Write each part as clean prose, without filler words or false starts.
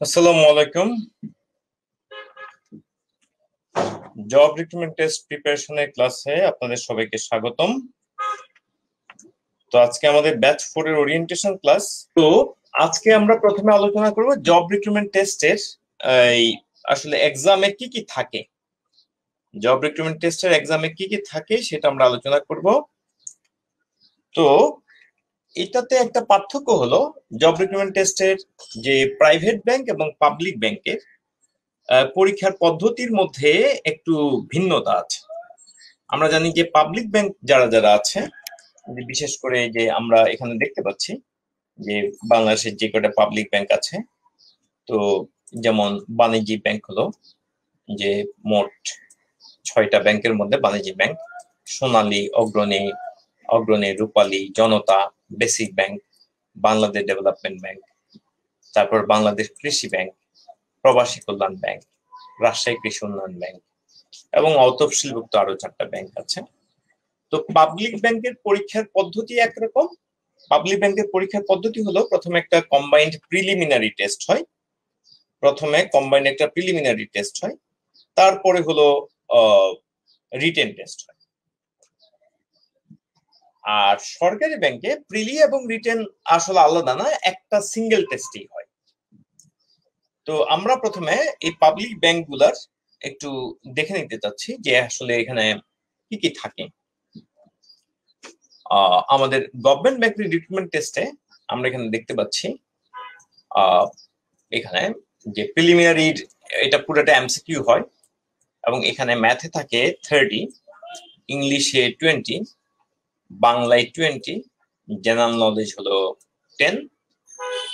আসসালামু আলাইকুম। Job recruitment test প্রিপারেশনের ক্লাসে আপনাদের সবাইকে স্বাগতম। তো আজকে আমাদের ব্যাচ 4 এর ওরিয়েন্টেশন ক্লাস। তো আজকে আমরা প্রথমে আলোচনা করব জব রিক্রুটমেন্ট টেস্টের আসলে এক্সামে কি কি থাকে, জব রিক্রুটমেন্ট টেস্টের এক্সামে কি কি থাকে সেটা আমরা আলোচনা করব। তো এটাতে একটা পার্থক্য হলো জব রিক্রুটমেন্ট টেস্টের যে প্রাইভেট ব্যাংক এবং পাবলিক ব্যাংকের পরীক্ষার পদ্ধতির মধ্যে একটু ভিন্নতা আছে। আমরা জানি যে পাবলিক ব্যাংক যারা যারা আছে, বিশেষ করে যে আমরা এখানে দেখতে পাচ্ছি যে বাংলাদেশের যে কটা পাবলিক ব্যাংক আছে, তো যেমন বাণিজ্যিক ব্যাংক হলো যে মোট 6টা ব্যাংকের মধ্যে বাণিজ্যিক bank, Sonali, Agrani, Rupali, Janata, Basic Bank, Bangladesh Development Bank, তারপর বাংলাদেশ কৃষি ব্যাংক, প্রবাসী কল্যাণ ব্যাংক, রাজশাহী কৃষি উন্নয়ন ব্যাংক এবং অতফসিলভুক্ত আরো 4টা ব্যাংক আছে। তো পাবলিক ব্যাংকের পরীক্ষার পদ্ধতি একরকম। পাবলিক ব্যাংকের পরীক্ষার পদ্ধতি হলো প্রথমে একটা কম্বাইন্ড প্রিলিমিনারি টেস্ট হয়, তারপরে হলো রিটেন টেস্ট হয়। আর সরকারি ব্যাংকে প্রিলি এবং রিটেন আসলে আলাদা না, একটা সিঙ্গেল টেস্টই হয়। তো আমরা প্রথমে এই পাবলিক ব্যাংকগুলার একটু দেখে নিতে চাচ্ছি যে আসলে এখানে কি কি থাকে। আমাদের গভর্নমেন্ট ব্যাংকের রিক্রুটমেন্ট টেস্টে আমরা এখানে দেখতে পাচ্ছি এখানে যে প্রিলিমিনারির এটা পুরোটা এমসিকিউ হয় এবং এখানে ম্যাথে থাকে 30, ইংলিশে 20, বাংলায় 20, জেনারেল নলেজ হলো 10,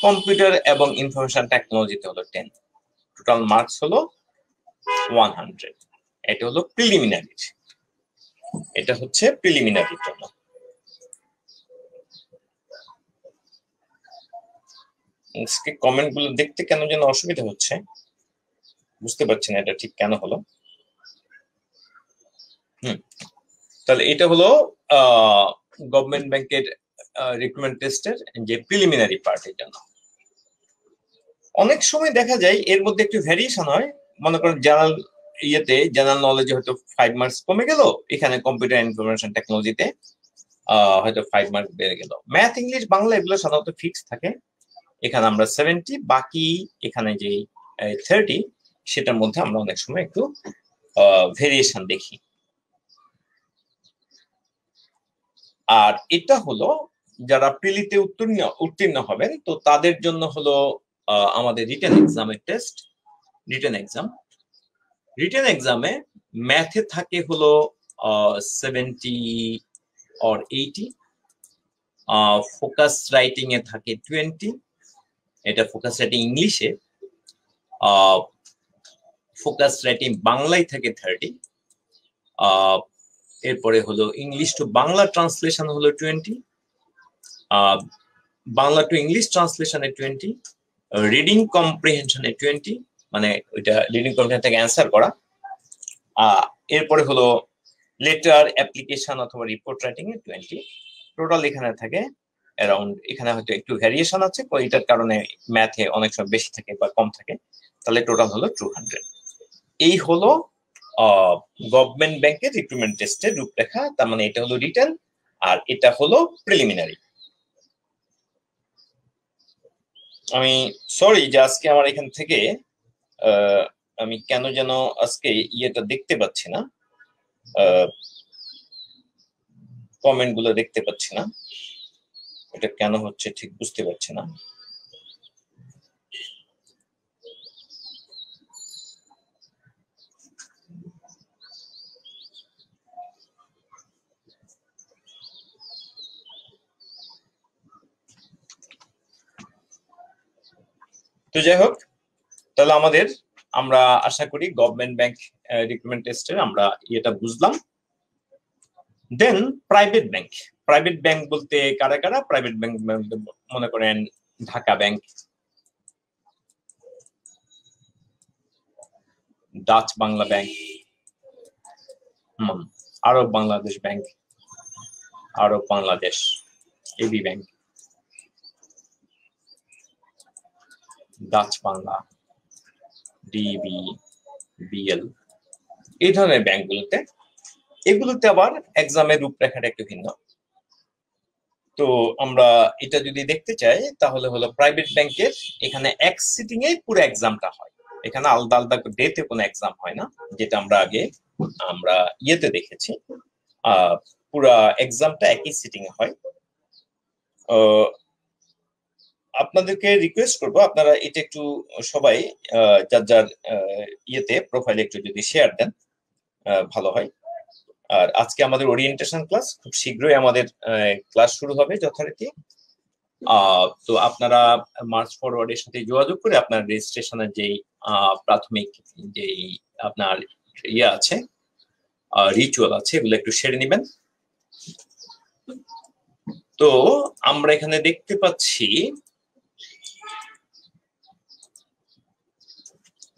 কম্পিউটার এবং ইনফরমেশন টেকনোলজিতে হলো 10। টোটাল মার্কস হলো 100। এটা হলো প্রিলিমিনারির, এটা হচ্ছে প্রিলিমিনারির জন্য। কমেন্ট গুলো দেখতে কেন যেন অসুবিধা হচ্ছে, বুঝতে পারছি না এটা ঠিক কেন হলো। তাহলে এটা হলো গভর্নমেন্ট ব্যাংকের রিক্রুটমেন্ট টেস্টের যে প্রিলিমিনারি পার্টের জন্য। অনেক সময় দেখা যায় এর মধ্যে একটু ভ্যারিয়েশন হয়। মনে করেন জেনারেল নলেজে হয়তো 5 মার্কস কমে গেল, এখানে কম্পিউটার ইনফরমেশন টেকনোলজিতে হয়তো 5 মার্কস বেড়ে গেল। ম্যাথ, ইংলিশ, বাংলা এগুলো সাধারণত ফিক্স থাকে, এখানে আমরা 70, বাকি এখানে যে 30 সেটার মধ্যে আমরা অনেক সময় একটু ভেরিয়েশন দেখি। আর এটা হলো যারা প্রিলিতে উত্তীর্ণ হবেন, তো তাদের জন্য হলো আমাদের রিটেন এক্সামের টেস্ট। রিটেন এক্সামে ম্যাথে থাকে হলো 70 or 80, ফোকাস রাইটিং এ থাকে 20, এটা ফোকাস রাইটিং ইংলিশে। ফোকাস রাইটিং বাংলায় থাকে 30, এরপরে হলো ইংলিশ টু বাংলা ট্রান্সলেশন হলো 20, বাংলা টু ইংলিশ ট্রান্সলেশনে 20, রিডিং কম্প্রিহেনশনে 20, মানে ওইটা রিডিং কম্প্রিহেনশন থেকে অ্যান্সার করা। এরপরে হলো লেটার, অ্যাপ্লিকেশন অথবা রিপোর্ট রাইটিং এ 20। টোটাল এখানে থাকে অ্যারাউন্ড, এখানে হয়তো একটু ভ্যারিয়েশন আছে, এটার কারণে ম্যাথে অনেক সময় বেশি থাকে বা কম থাকে, তাহলে টোটাল হলো 200। এই হলো গভর্নমেন্ট ব্যাংকের রিক্রুটমেন্ট টেস্টের রূপরেখা। তার মানে এটা হলো রিটেন আর এটা হলো প্রিলিমিনারি। আমি সরি যে আজকে আমার এখান থেকে আমি কেন যেন আজকে ইয়েটা দেখতে পাচ্ছি না, কমেন্ট গুলো দেখতে পাচ্ছি না, এটা কেন হচ্ছে ঠিক বুঝতে পারছি না। তো যাই হোক, তাহলে আমরা আশা করি গভর্নমেন্ট ব্যাংক রিক্রুটমেন্ট টেস্টের আমরা এটা বুঝলাম। দেন প্রাইভেট ব্যাংক বলতে কারা কারা? প্রাইভেট ব্যাংক মনে করেন Dhaka Bank, Dutch Bangla Bank, Arab Bangladesh Bank, Arab Bangladesh, AB Bank, Dutch Bangla, DB, BL, এই ধরনের ব্যাংকগুলোতে, এগুলোতে আবার এক্সামের রূপরেখাটা একটু ভিন্ন। তো আমরা এটা যদি দেখতে চাই তাহলে হলো প্রাইভেট ব্যাংকের এখানে এক সিটিং এ পুরো এক্সামটা হয়, এখানে আলাদা আলাদা ডেতে কোনো এক্সাম হয় না, যেটা আমরা আগে ইয়েতে দেখেছি। পুরা এক্সামটা একই সিটিং এ হয়। আপনাদেরকে রিকোয়েস্ট করব আপনারা এটা একটু সবাই যার যার ইয়েতে প্রোফাইলে একটু যদি শেয়ার দেন ভালো হয়। আর আজকে আমাদের ওরিয়েন্টেশন ক্লাস, খুব শীঘ্রই আমাদের ক্লাস শুরু হবে যথারীতি। তো আপনারা মার্চ ফরওয়ার্ডের সাথে যোগাযোগ করে আপনার রেজিস্ট্রেশনের যেই প্রাথমিক যেই আপনার ইয়ে আছে, রিচুয়াল আছে, এগুলো একটু সেরে নেবেন। তো আমরা এখানে দেখতে পাচ্ছি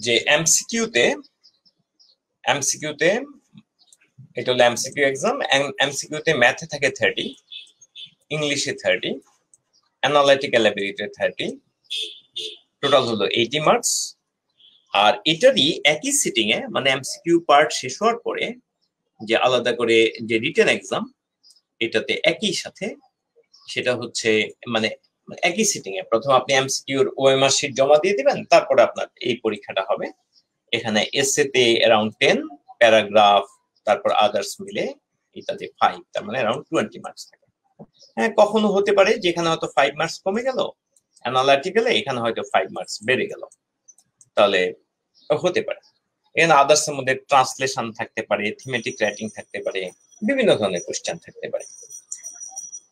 যে এমসিকিউতে এটা হলো এমসিকিউ এক্সাম। এমসিকিউতে ম্যাথে থাকে 30, ইংলিশে 30, অ্যানালিটিক্যাল অ্যাবিলিটি 30, টোটাল হলো 80 মার্কস। আর এটারই একই সিটিং এ মানে এমসিকিউ পার্ট শেষ হওয়ার পরে যে আলাদা করে যে রিটেন এক্সাম, এটাতে একই সাথে সেটা হচ্ছে মানে একই সিটিং এ প্রথম আপনি এমসিকিউর ওএমআর শিট জমা দিয়ে দিবেন, তারপরে আপনার এই পরীক্ষাটা হবে। এখানে এসএ তে অ্যারাউন্ড 10, প্যারাগ্রাফ তারপর আদার্স মিলে এটাতে 5, তার মানে অ্যারাউন্ড 20 মার্কস থাকে। হ্যাঁ, কখনো হতে পারে যেখানে হয়তো 5 মার্কস কমে গেল, অ্যানালিটিক্যালে এখানে হয়তো 5 মার্কস বেড়ে গেল, তাহলে হতে পারে। এখানে আদার্স এর মধ্যে ট্রান্সলেশন থাকতে পারে, থিমেটিক রাইটিং থাকতে পারে, বিভিন্ন ধরনের কোশ্চেন থাকতে পারে।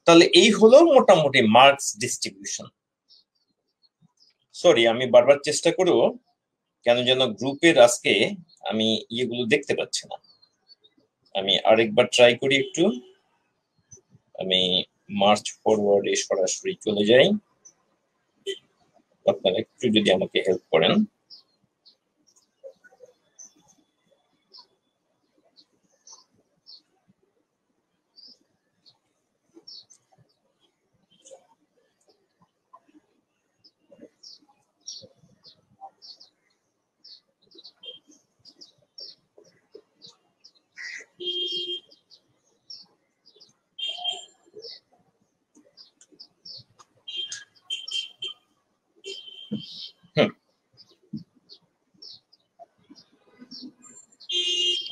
তাহলে এই হলো মোটামুটি মার্কস ডিস্ট্রিবিউশন। সরি, আমি বারবার চেষ্টা করব, কেন যেন গ্রুপের আজকে আমি ইয়েগুলো দেখতে পাচ্ছি না। আমি আরেকবার ট্রাই করি একটু। আমি মার্চ ফরওয়ার্ডে সরাসরি চলে যাই, আপনারা একটু যদি আমাকে হেল্প করেন।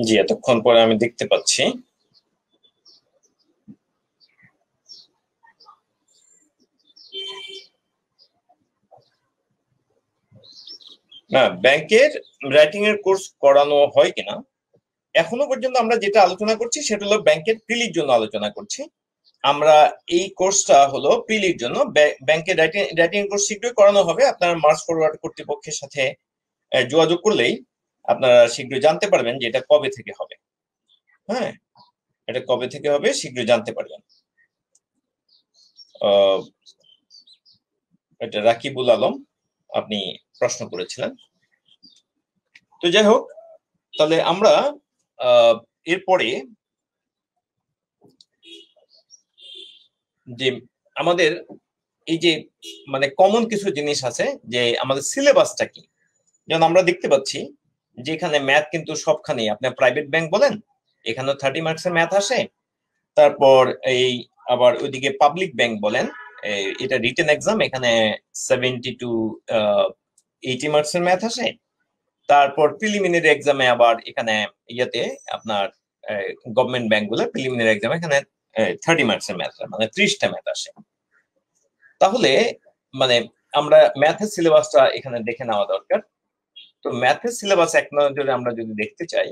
জি, এতক্ষণ পরে আমি দেখতে পাচ্ছি। না, ব্যাংকের রাইটিং এর কোর্স করানো হয় কিনা এখনো পর্যন্ত আমরা যেটা আলোচনা করছি সেটা হলো ব্যাংকের প্রিলির জন্য আলোচনা করছি। আমরা এই কোর্সটা হলো প্রিলির জন্য, ব্যাংকের রাইটিং কোর্স শীঘ্রই করানো হবে। আপনারা মার্চ ফরওয়ার্ড কর্তৃপক্ষের সাথে যোগাযোগ করলেই আপনারা শীঘ্রই জানতে পারবেন যে এটা কবে থেকে হবে। হ্যাঁ, এটা কবে থেকে হবে শীঘ্রই জানতে পারবেন। এটা রাকিবুল আলম আপনি প্রশ্ন করেছিলেন। তো যাই হোক, তাহলে আমরা এরপরে যে আমাদের এই যে মানে কমন কিছু জিনিস আছে, যে আমাদের সিলেবাসটা কি। যেমন আমরা দেখতে পাচ্ছি যে এখানে ম্যাথ কিন্তু সবখানেই, আপনি প্রাইভেট ব্যাংক বলেন এখানেও 30 মার্কসের ম্যাথ আসে। তারপর এই আবার ওইদিকে পাবলিক ব্যাংক বলেন, এটা রিটেন এক্সাম, এখানে 70 to 80 মার্কসের ম্যাথ আসে। তারপর প্রিলিমিনারি এক্সামে আবার এখানে ইয়েতে আপনার গভর্নমেন্ট ব্যাংক গুলো প্রিলিমিনারি এক্সামে এখানে 30 মার্কসের ম্যাথ, মানে 30টা ম্যাথ আসে। তাহলে মানে আমরা ম্যাথের সিলেবাসটা এখানে দেখে নেওয়া দরকার। তো ম্যাথের সিলেবাস এক নজরে আমরা যদি দেখতে চাই,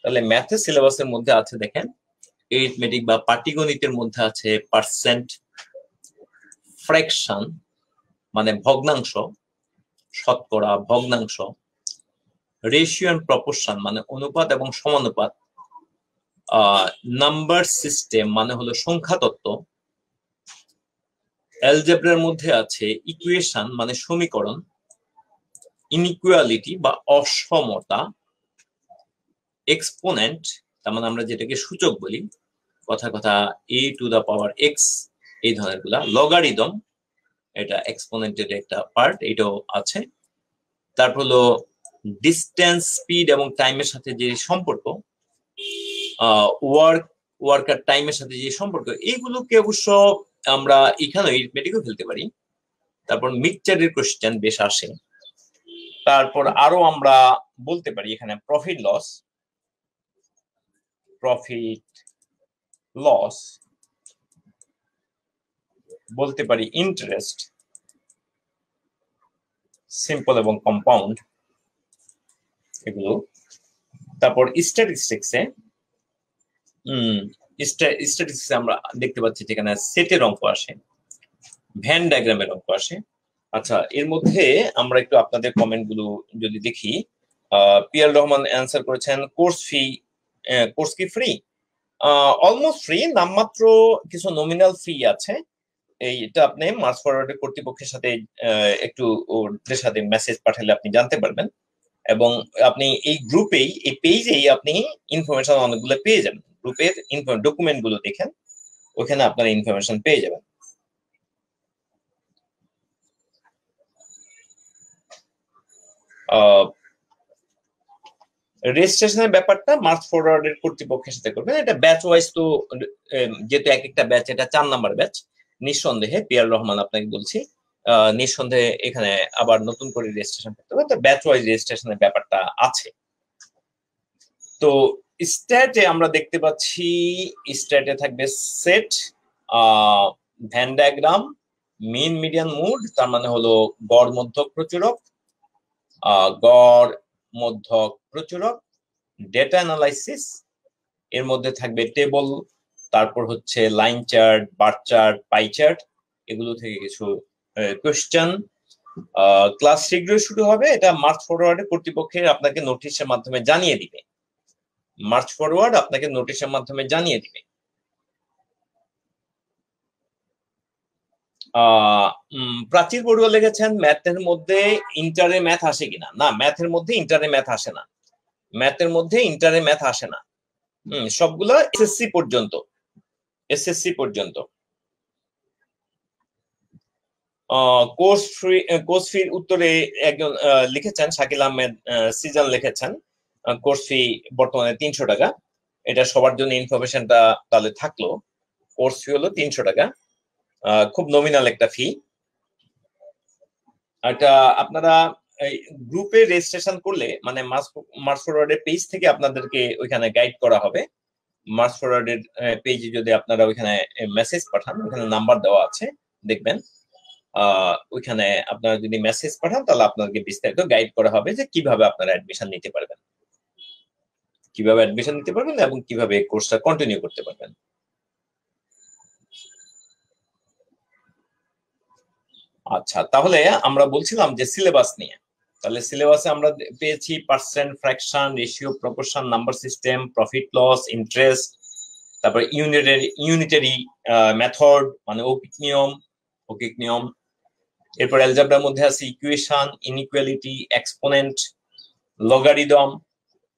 তাহলে ম্যাথের সিলেবাসের মধ্যে আছে দেখেন এরিথমেটিক বা পাটিগণিতের মধ্যে আছে পার্সেন্ট, ফ্র্যাকশন মানে ভগ্নাংশ, শতকরা, ভগ্নাংশ, রেশিও এন্ড প্রপোর্শন মানে অনুপাত এবং সমানুপাত, নাম্বার সিস্টেম মানে হলো সংখ্যা তত্ত্ব, অ্যালজেব্রার মধ্যে আছে ইকুয়েশন মানে সমীকরণ, ইনইকুয়ালিটি বা অসমতা, এক্সপোনেন্ট তার মানে আমরা যেটাকে সূচক বলি, কথা কথা a to the power x, এই ধরনের গুলা, লগারিদম এটা এক্সপোনেন্টের একটা পার্ট, এটাও আছে। তারপর হলো ডিস্টেন্স, স্পিড এবং টাইমের সাথে যে সম্পর্ক, ওয়ার্কার টাইমের সাথে যে সম্পর্ক, এইগুলোকে অবশ্য আমরা এখানে এরিথমেটিকও ফেলতে পারি। তারপর মিক্সচারের কোশ্চেন বেশ আসে। তারপর আরো আমরা বলতে পারি এখানে প্রফিট লস, বলতে পারি ইন্টারেস্ট, সিম্পল এবং কম্পাউন্ড এগুলো। তারপর স্ট্যাটিস্টিক্সে আমরা দেখতে পাচ্ছি যেখানে সেটের অঙ্ক আসে, ভ্যান ডায়াগ্রামের অঙ্ক আসে। আচ্ছা, এর মধ্যে আমরা একটু আপনাদের কমেন্ট গুলো যদি দেখি, পিয়াল রহমান অ্যান্সার করেছেন কোর্স কি ফ্রি? অলমোস্ট ফ্রি, নামমাত্র কিছু নমিনাল ফি আছে। এইটা আপনি মার্চ ফরওয়ার্ডের কর্তৃপক্ষের সাথে একটু ওদের সাথে মেসেজ পাঠালে আপনি জানতে পারবেন। এবং আপনি এই গ্রুপেই, এই পেজেই আপনি ইনফরমেশন অনেকগুলো পেয়ে যাবেন। গ্রুপের ডকুমেন্ট গুলো দেখেন, ওখানে আপনারা ইনফরমেশন পেয়ে যাবেন। রেজিস্ট্রেশনের ব্যাপারটা মার্চ ফরওয়ার্ডের কর্তৃপক্ষের সাথে করবেন। এটা ব্যাচ ওয়াইজ, তো যেহেতু এক একটা ব্যাচ, এটা 4 নাম্বার ব্যাচ, নিঃসন্দেহে পিয়ার রহমান আপনাকে বলছি, নিঃসন্দেহে এখানে আবার নতুন করে রেজিস্ট্রেশন করতে হবে। তো ব্যাচ ওয়াইজ রেজিস্ট্রেশনের ব্যাপারটা আছে। তো স্ট্যাটে আমরা দেখতে পাচ্ছি, স্ট্যাটে থাকবে set, Venn diagram, mean median mode, তার মানে হলো গড় মধ্যক প্রচুরক, গড় মধ্যক প্রচুরক, ডেটা অ্যানালাইসিস, এর মধ্যে থাকবে টেবল, তারপর হচ্ছে line chart, bar chart, pie chart, এগুলো থেকে কিছু কোশ্চেন। ক্লাস শীঘ্রই শুরু হবে, এটা মার্চ ফরওয়ার্ডে কর্তৃপক্ষের আপনাকে নোটিশের মাধ্যমে জানিয়ে দিবে। মার্চ ফরওয়ার্ড আপনাকে নোটিশের মাধ্যমে জানিয়ে দিবে। প্রাচীর বড়ুয়া লিখেছেন ম্যাথের মধ্যে ইন্টারে ম্যাথ আসে কিনা? না, ম্যাথের মধ্যে ইন্টারে ম্যাথ আসে না, ম্যাথের মধ্যে ইন্টারে ম্যাথ আসে না। সবগুলো এসএসসি পর্যন্ত, কোর্স ফির উত্তরে একজন লিখেছেন, শাকিল আহমেদ সিজান লিখেছেন কোর্স ফি বর্তমানে 300 টাকা। এটা সবার জন্য ইনফরমেশনটা তাহলে থাকলো। কোর্স ফি হলো 300 টাকা, খুব নমিনাল একটা ফি। এটা আপনারা গ্রুপে রেজিস্ট্রেশন করলে, মানে মার্চ ফরওয়ার্ডের পেজ থেকে আপনাদেরকে ওইখানে গাইড করা হবে। মার্চ ফরওয়ার্ডের পেজে যদি আপনারা ওইখানে মেসেজ পাঠান, ওইখানে নাম্বার দেওয়া আছে, দেখবেন ওইখানে আপনারা যদি মেসেজ পাঠান, তাহলে আপনাদেরকে বিস্তারিত গাইড করা হবে যে কিভাবে আপনারা অ্যাডমিশন নিতে পারবেন, এবং কিভাবে কোর্সটা কন্টিনিউ করতে পারবেন। আচ্ছা, তাহলে আমরা বলছিলাম যে সিলেবাস নিয়ে। তাহলে সিলেবাসে আমরা পেয়েছি percent, fraction, ratio, proportion, number system, profit loss, interest, তারপর ইউনিটারি মেথড মানে অৌকিক নিয়ম। এরপর অ্যালজেব্রার মধ্যে আছে equation, inequality, exponent, logarithm,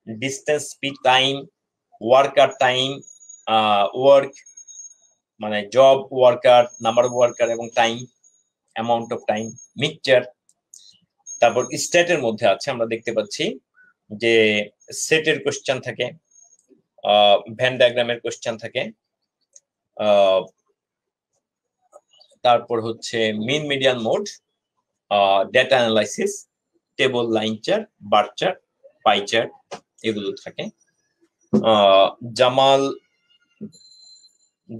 distance, speed, time, worker time, work মানে job, worker, number of worker এবং time, amount of time, mixture. তারপর স্ট্যাটের মধ্যে আছে, আমরা দেখতে পাচ্ছি যে সেটের কোশ্চেন থাকে, ভ্যান ডায়াগ্রামের কোশ্চেন থাকে, তারপর হচ্ছে mean median mode, data analysis, table, line chart, bar chart, pie chart, এগুলো থাকে।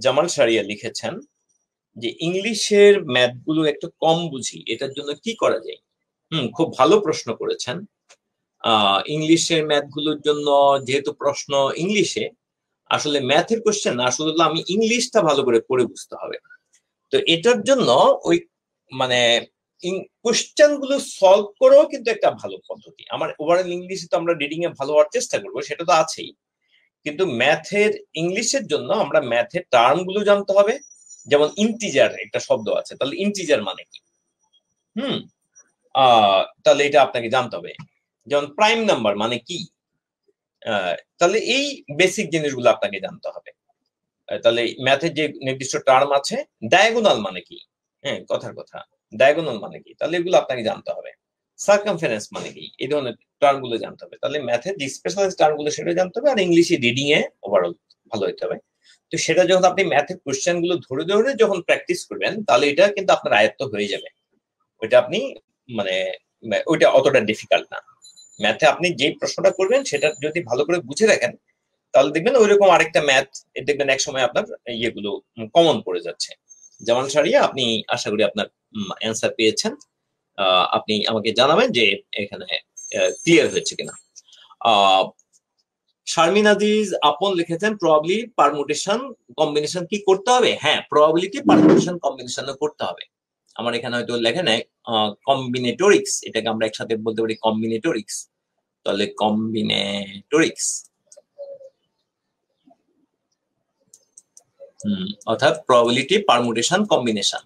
জামাল সারিয়া লিখেছেন যে ইংলিশের ম্যাথ গুলো একটু কম বুঝি, এটার জন্য কি করা যায়? খুব ভালো প্রশ্ন করেছেন। ইংলিশের ম্যাথ গুলোর জন্য, যেহেতু প্রশ্ন ইংলিশে, আসলে ম্যাথের কোশ্চেন না, আসলে আমি ইংলিশটা ভালো করে পড়ে বুঝতে হবে। তো এটার জন্য ওই মানে কোশ্চেন গুলো সলভ করেও কিন্তু একটা ভালো পদ্ধতি। আমার ওভারঅল ইংলিশে তো আমরা রিডিং এ ভালো হওয়ার চেষ্টা করবো, সেটা তো আছেই, কিন্তু ম্যাথের ইংলিশের জন্য আমরা ম্যাথের টার্ম গুলো জানতে হবে। যেমন ইন্টিজার একটা শব্দ আছে, তাহলে ইন্টিজার মানে কি? তাহলে এটা আপনাকে জানতে হবে। যেমন প্রাইম নাম্বার মানে কি, তাহলে এই বেসিক জিনিসগুলো আপনাকে জানতে হবে। তাহলে ম্যাথের যে নির্দিষ্ট টার্ম আছে, ডায়াগোনাল মানে কি, কথার কথা, ডায়াগোনাল মানে কি, তাহলে এগুলো আপনাকে জানতে হবে। সার্কামফারেন্স মানে কি, এই ধরনের টার্ম গুলো জানতে হবে। তাহলে ম্যাথের যে স্পেশালাইজ টার্ম গুলো সেটা জানতে হবে, আর ইংলিশে রিডিং এ ওভারঅল ভালো হতে হবে। তো সেটা যখন আপনি ম্যাথের কোশ্চেন গুলো ধরে ধরে যখন প্র্যাকটিস করবেন, তাহলে এটা কিন্তু আপনার আয়ত্ত হয়ে যাবে। ওইটা আপনি মানে ওইটা অতটা ডিফিকাল্ট না। ম্যাথে আপনি যে প্রশ্নটা করবেন সেটা যদি ভালো করে বুঝে রাখেন, তাহলে দেখবেন ওইরকম আরেকটা ম্যাথ দেখবেন এক সময় আপনার ইয়েগুলো কমন পড়ে যাচ্ছে। যেমন সারিয়া, আপনি আশা করি আপনার অ্যান্সার পেয়েছেন। আপনি আমাকে জানাবেন যে এখানে ক্লিয়ার হয়েছে কিনা। শারমিন আজিজ আপন লিখেছেন প্রবাবলি পারমুটেশন কম্বিনেশন কি করতে হবে? হ্যাঁ, প্রবাবিলিটি পারমুটেশন কম্বিনেশনও করতে হবে। আমার এখানে হয়তো লেখা নেই কম্বিনেটোরিক্স, এটাকে আমরা একসাথে বলতে পারি কম্বিনেটোরিক্স। তাহলে কম্বিনেটোরিক্স অর্থাৎ প্রবাবিলিটি পারমুটেশন কম্বিনেশন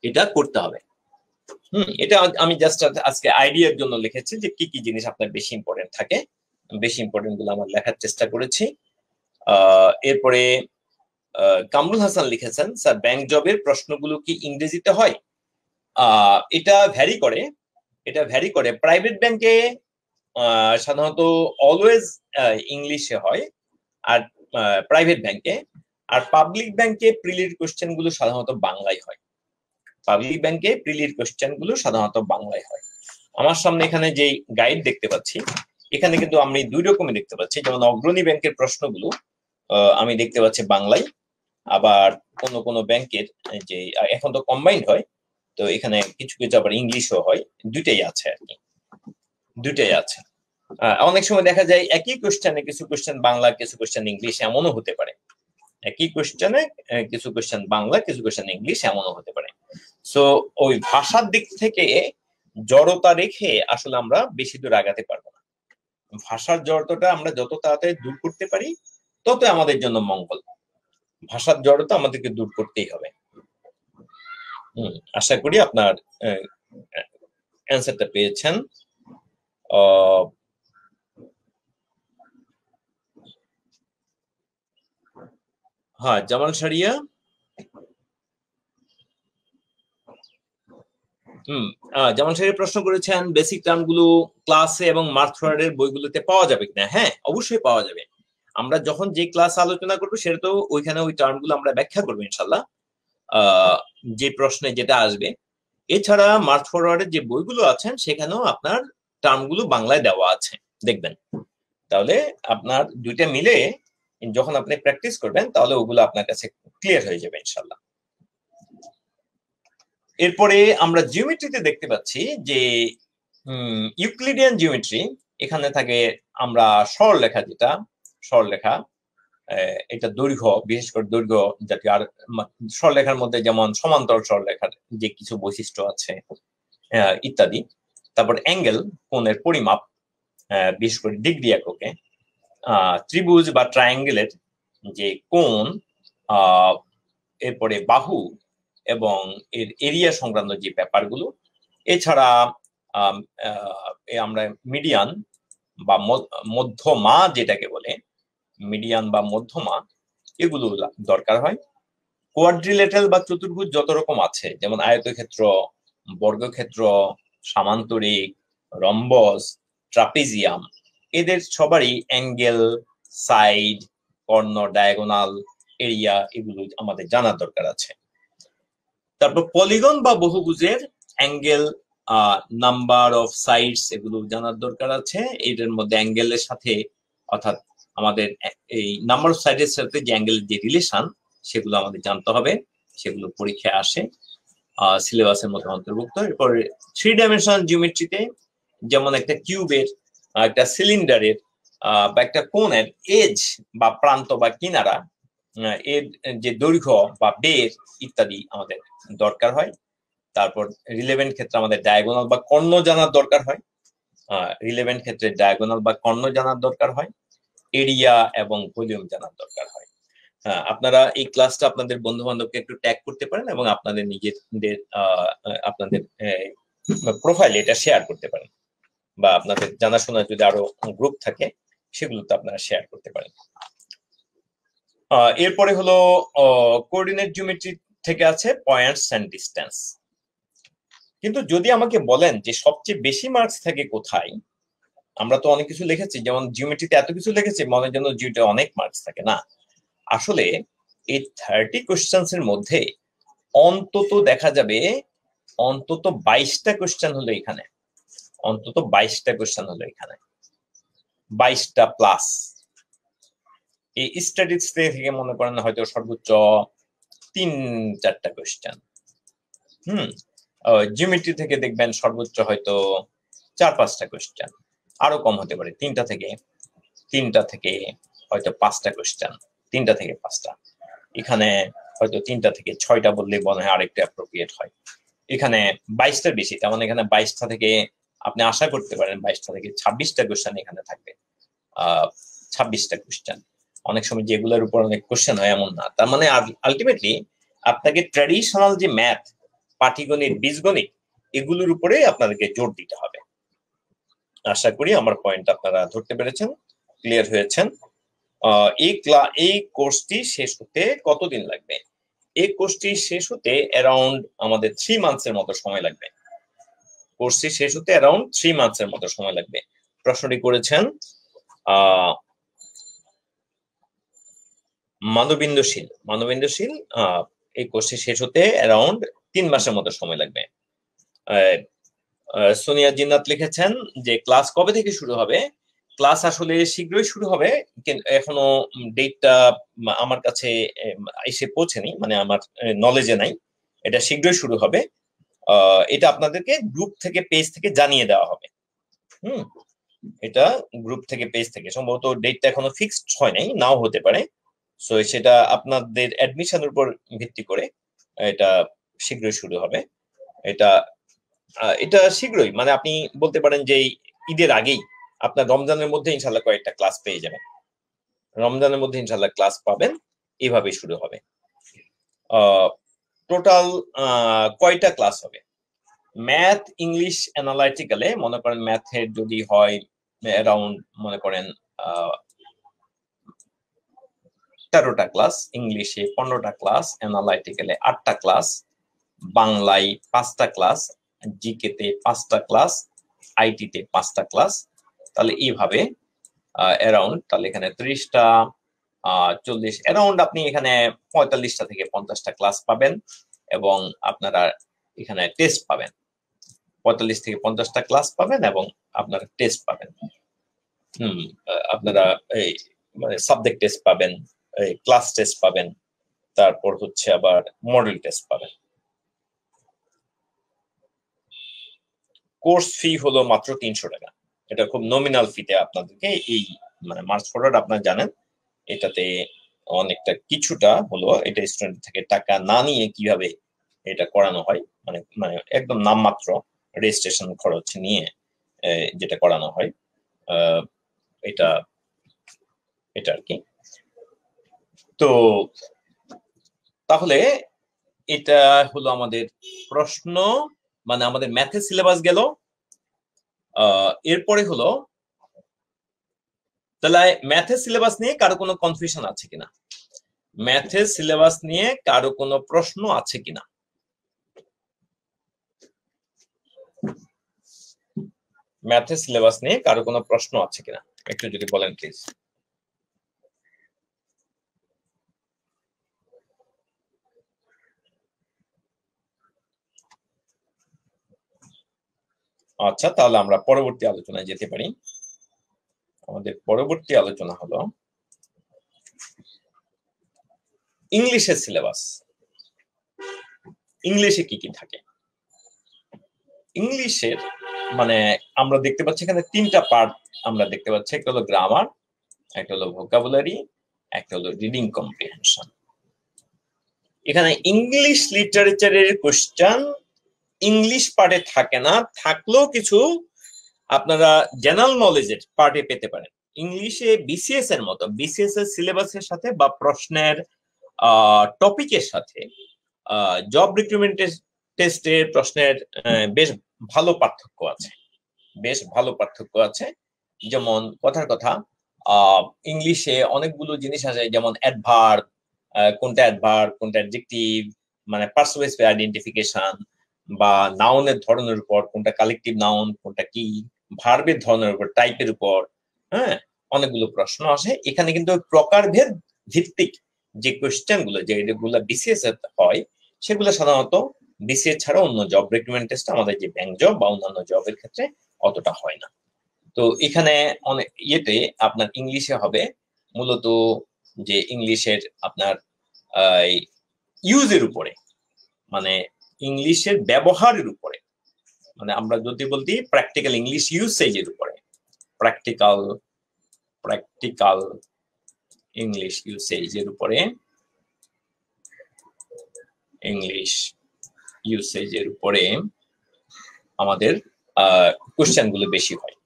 এটা করতে হবে। এটা আমি জাস্ট আজকে আইডিয়ার জন্য লিখেছি যে কি কি জিনিস আপনার বেশি ইম্পর্টেন্ট থাকে, বেশি ইম্পর্টেন্ট গুলো আমার লেখার চেষ্টা করেছি। এরপরে কামরুল হাসান লিখেছেন, স্যার ব্যাংক জবের প্রশ্নগুলো কি ইংরেজিতে হয়? এটা ভ্যারি করে, এটা ভ্যারি করে। প্রাইভেট ব্যাংকে সাধারণত অলওয়েজ ইংলিশে হয়, আর প্রাইভেট ব্যাংকে। আর পাবলিক ব্যাংকে প্রিলির কোশ্চেন গুলো সাধারণত বাংলায় হয়। পাবলিক ব্যাংকে প্রিলির কোশ্চেন গুলো সাধারণত বাংলায় হয়। আমার সামনে এখানে যে গাইড দেখতে পাচ্ছি, এখানে কিন্তু আমি দুই রকমের দেখতে পাচ্ছি। যেমন অগ্রণী ব্যাংকের প্রশ্নগুলো আমি দেখতে পাচ্ছি বাংলায়, আবার কোন কোন ব্যাংকের যে এখন তো কম্বাইন্ড হয়, তো এখানে কিছু কিছু আবার ইংলিশও হয়। দুইটাই আছে আর কি, দুইটাই আছে। অনেক সময় দেখা যায় একই কোশ্চেনে কিছু কোশ্চেন বাংলা, কিছু কোশ্চেন ইংলিশ, এমনও হতে পারে। একই কোশ্চেনে কিছু কোশ্চেন বাংলা, কিছু কোশ্চেন ইংলিশ, এমনও হতে পারে। সো ওই ভাষার দিক থেকে জড়তা রেখে আসলে আমরা বেশি দূর আগাতে পারবো না। ভাষার জড়তাটা আমরা যত তাড়াতাড়ি দূর করতে পারি তত আমাদের জন্য মঙ্গল। ভাষার জড়তা আমাদেরকে দূর করতেই হবে। আশা করি আপনার অ্যান্সারটা পেয়েছেন। হ্যাঁ, জামাল সারিয়া, যেমন সেটা প্রশ্ন করেছেন বেসিক টার্ম গুলো ক্লাসে এবং মার্থওয়ার্ডের বইগুলোতে পাওয়া যাবে কিনা? হ্যাঁ, অবশ্যই পাওয়া যাবে। আমরা যখন যে ক্লাস আলোচনা করবো সেটা তো ওইখানে ওই টার্ম গুলো আমরা ব্যাখ্যা করবো ইনশাল্লাহ, যে প্রশ্নে যেটা আসবে। এছাড়া মার্চ ফরওয়ার্ডের যে বইগুলো আছেন সেখানেও আপনার টার্ম গুলো বাংলায় দেওয়া আছে, দেখবেন। তাহলে আপনার দুইটা মিলে যখন আপনি প্র্যাকটিস করবেন, তাহলে ওগুলো আপনার কাছে ক্লিয়ার হয়ে যাবে ইনশাল্লাহ। এরপরে আমরা জিওমেট্রিতে দেখতে পাচ্ছি যে ইউক্লিডিয়ান জিওমেট্রি, এখানে থাকে আমরা সরলরেখা, যেটা সরলরেখা, এটা দৈর্ঘ্য, বিশেষ করে দৈর্ঘ্য জাতীয়। আর সরলরেখার মধ্যে যেমন সমান্তরাল সরলরেখার যে কিছু বৈশিষ্ট্য আছে ইত্যাদি। তারপর অ্যাঙ্গেল, কোণের পরিমাপ, বিশেষ করে ডিগ্রি এককে। ত্রিভুজ বা ট্রায়াঙ্গেলের যে কোণ, এরপরে বাহু এবং এর এরিয়া সংক্রান্ত যে ব্যাপারগুলো। এছাড়া আমরা মিডিয়ান বা মধ্যমা, যেটাকে বলে মিডিয়ান বা মধ্যমা, এগুলো দরকার হয়। কোয়াড্রিলেটারাল বা চতুর্ভুজ যত রকম আছে, যেমন আয়তক্ষেত্র, বর্গক্ষেত্র, সামান্তরিক, রম্বস, ট্রাপিজিয়াম, এদের সবারই অ্যাঙ্গেল, সাইড, কর্ণ, ডায়াগোনাল, এরিয়া, এগুলো আমাদের জানার দরকার আছে। তারপর পলিগন বা বহুভুজের অ্যাঙ্গেল, নাম্বার অফ সাইডস, এগুলো জানার দরকার আছে। এদের মধ্যে অ্যাঙ্গেলের সাথে, অর্থাৎ আমাদের এই নাম্বার অফ সাইডের সাথে যে অ্যাঙ্গেলের যে রিলেশন, সেগুলো আমাদের জানতে হবে। সেগুলো পরীক্ষায় আসে, সিলেবাসের মধ্যে অন্তর্ভুক্ত। এরপর 3 ডাইমেনশনাল জিওমেট্রিতে যেমন একটা কিউবের, একটা সিলিন্ডারের বা একটা কোণের এজ বা প্রান্ত বা কিনারা, এর যে দৈর্ঘ্য বা বের ইত্যাদি আমাদের দরকার হয়। তারপর রিলেভেন্ট ক্ষেত্রে আমাদের ডায়াগোনাল বা কর্ণ জানার দরকার হয়। রিলেভেন্ট ক্ষেত্রে ডায়াগোনাল বা কর্ণ জানার দরকার হয়। এরিয়া এবং ভলিউম জানার দরকার হয়। আপনারা এই ক্লাসটা আপনাদের বন্ধু বান্ধবকে একটু ট্যাগ করতে পারেন এবং আপনাদের নিজেদের আপনাদের প্রোফাইলে এটা শেয়ার করতে পারেন, বা আপনাদের জানাশোনা যদি আরো গ্রুপ থাকে সেগুলোতে আপনারা শেয়ার করতে পারেন। এরপরে হলো কোঅর্ডিনেট জিওমেট্রি থেকে আছে পয়েন্টস এন্ড ডিস্টেন্স। কিন্তু যদি আমাকে বলেন যে সবচেয়ে বেশি মার্কস থাকে কোথায়, আমরা তো অনেক কিছু লিখেছি, যেমন জিওমেট্রিতে এত কিছু লিখেছি মনে জন্য জিওতে অনেক মার্কস থাকে না। আসলে এই 30 কোশ্চেন্স এর মধ্যে অন্তত দেখা যাবে অন্তত 22টা কোশ্চেন হলো এখানে, অন্তত 22টা কোশ্চেন হলো এখানে, 22টা প্লাস। এই স্ট্যাটিস্টিক্স থেকে মনে করেন হয়তো সর্বোচ্চ 3-4টা কোশ্চেন। জিওমেট্রি থেকে দেখবেন সর্বোচ্চ হয়তো 4-5টা কোশ্চেন, আরো কম হতে পারে 3টা থেকে হয়তো 5টা কোশ্চেন, 3টা থেকে 5টা। এখানে হয়তো 3টা থেকে 6টা বললে মনে হয় আরেকটু অ্যাপ্রোপ্রিয়েট হয়। এখানে 22টার বেশি, তেমন এখানে 22টা থেকে আপনি আশা করতে পারেন 22টা থেকে 26টা কোশ্চেন এখানে থাকবে। 26টা কোশ্চেন, অনেক সময় যেগুলোর উপর অনেক কোশ্চেন হয় এমন না। তার মানে আলটিমেটলি আপনাকে ট্র্যাডিশনাল যে ম্যাথ, পাটিগণিত, বীজগণিত, এগুলোর উপরে আপনাদেরকে জোর দিতে হবে। আশা করি আমার পয়েন্ট আপনারা ধরতে পেরেছেন, ক্লিয়ার হয়েছেন। এই কোর্সটি শেষ হতে কতদিন লাগবে? এই কোর্সটি শেষ হতে অ্যারাউন্ড আমাদের 3 মান্থসের মতো সময় লাগবে। কোর্সটি শেষ হতে অ্যারাউন্ড 3 মান্থসের মতো সময় লাগবে। প্রশ্নটি করেছেন মানবেন্দ্রশীল। এই কোর্সটি শেষ হতে অ্যারাউন্ড 3 মাসের মতো সময় লাগবে। সোনিয়া জিন্নাত লিখেছেন যে ক্লাস কবে থেকে শুরু হবে? ক্লাস আসলে শীঘ্রই শুরু হবে, কিন্তু এখনো ডেটটা আমার কাছে এসে পৌঁছেনি, মানে আমার নলেজে নাই। এটা শীঘ্রই শুরু হবে। এটা আপনাদেরকে গ্রুপ থেকে, পেজ থেকে জানিয়ে দেওয়া হবে। এটা গ্রুপ থেকে, পেজ থেকে, সম্ভবত ডেটটা এখনো ফিক্সড হয় নাই, নাও হতে পারে। সো সেটা আপনাদের অ্যাডমিশনের উপর ভিত্তি করে এটা শীঘ্রই শুরু হবে। এটা শীঘ্রই, মানে আপনি বলতে পারেন যে ঈদের আগেই আপনার রমজানের মধ্যে ইনশাল্লাহ কয়েকটা ক্লাস পেয়ে যাবেন, রমজানের মধ্যে ইনশাল্লাহ ক্লাস পাবেন। এইভাবে শুরু হবে। টোটাল কয়টা ক্লাস হবে? ম্যাথ, ইংলিশ, অ্যানালাইটিক্যালে মনে করেন ম্যাথের যদি হয় অ্যারাউন্ড মনে করেন 13টা ক্লাস, ইংলিশে 15টা ক্লাস, অ্যানালাইটিক্যালে 8টা ক্লাস, বাংলায় 5টা ক্লাস, জিকেতে 5টা ক্লাস, আইটিতে 5টা ক্লাস। তাহলে এইভাবে অ্যারাউন্ড, তাহলে এখানে 30টা 40, অ্যারাউন্ড আপনি এখানে 45টা থেকে 50টা ক্লাস পাবেন, এবং আপনারা এখানে টেস্ট পাবেন। 45 থেকে 50টা ক্লাস পাবেন এবং আপনারা টেস্ট পাবেন। আপনারা এই মানে সাবজেক্ট টেস্ট পাবেন, ক্লাস টেস্ট পাবেন, তারপর হচ্ছে আবার মডেল টেস্ট পাবেন। কোর্স ফি হলো মাত্র 300 টাকা। এটা খুব নমিনাল ফিতে আপনাদেরকে এই মানে মার্চ ফরওয়ার্ড আপনারা জানেন, এটাতে অনেকটা কিছুটা হলো, এটা স্টুডেন্ট থেকে টাকা না নিয়ে কিভাবে এটা করানো হয়, মানে মানে একদম নামমাত্র রেজিস্ট্রেশন খরচ নিয়ে যেটা করানো হয়, এটা আর কি। তো তাহলে এটা হলো আমাদের প্রশ্ন, মানে আমাদের ম্যাথের সিলেবাস গেল। এরপরে হলো, তাহলে ম্যাথের সিলেবাস নিয়ে কারো কোনো কনফিউশন আছে কিনা? ম্যাথের সিলেবাস নিয়ে কারো কোনো প্রশ্ন আছে কিনা? ম্যাথের সিলেবাস নিয়ে কারো কোনো প্রশ্ন আছে কিনা একটু যদি বলেন প্লিজ। আচ্ছা, তাহলে আমরা পরবর্তী আলোচনায় যেতে পারি। আমাদের পরবর্তী আলোচনা হলো ইংলিশের সিলেবাস। ইংলিশে কি কি থাকে? ইংলিশের মানে আমরা দেখতে পাচ্ছি এখানে 3টা পার্ট আমরা দেখতে পাচ্ছি। একটা হলো গ্রামার, একটা হলো ভোকাবুলারি, একটা হলো রিডিং কম্প্রিহেনশন। এখানে ইংলিশ লিটারেচারের কোশ্চেন ইংলিশ পার্টে থাকে না, থাকলেও কিছু আপনারা জেনারেল নলেজের পার্টে পেতে পারেন। ইংলিশে বিসিএস এর মতো, বিসিএস এর সিলেবাসের সাথে বা প্রশ্নের টপিকের সাথে জব রিক্রুটমেন্ট টেস্টের প্রশ্নের বেশ ভালো পার্থক্য আছে, বেশ ভালো পার্থক্য আছে। যেমন কথার কথা, ইংলিশে অনেকগুলো জিনিস আছে, যেমন অ্যাডভার্ব, কোনটা অ্যাডভার্ব কোনটা অ্যাডজেক্টিভ, মানে পার্সোনেটিভ আইডেন্টিফিকেশন, বা নাউনের ধরনের উপর, কোনটা কালেকটিভ নাউন, কোনটা কি, ভার্বের ধরনের উপর, টাইপের উপর, হ্যাঁ, অনেকগুলো প্রশ্ন আসে এখানে। কিন্তু প্রকারভেদ ভিত্তিক যে কোয়েশ্চেন গুলো, যেগুলো বিসিএস হয়, সেগুলো সাধারণত বিসিএস ছাড়া অন্য জব রিক্রুটমেন্ট টেস্ট, আমাদের যে ব্যাংক জব বা অন্যান্য জবের ক্ষেত্রে অতটা হয় না। তো এখানে অনেক ইয়েতে আপনার ইংলিশে হবে মূলত যে ইংলিশের আপনার ইউজের উপরে, মানে ইংলিশের ব্যবহারের উপরে, মানে আমরা যদি বলতে প্র্যাকটিক্যাল ইংলিশ ইউসেজের উপরে, প্র্যাকটিক্যাল প্র্যাকটিক্যাল ইংলিশ ইউসেজের উপরে, ইংলিশ ইউসেজের উপরে আমাদের কোশ্চেন গুলো বেশি হয়।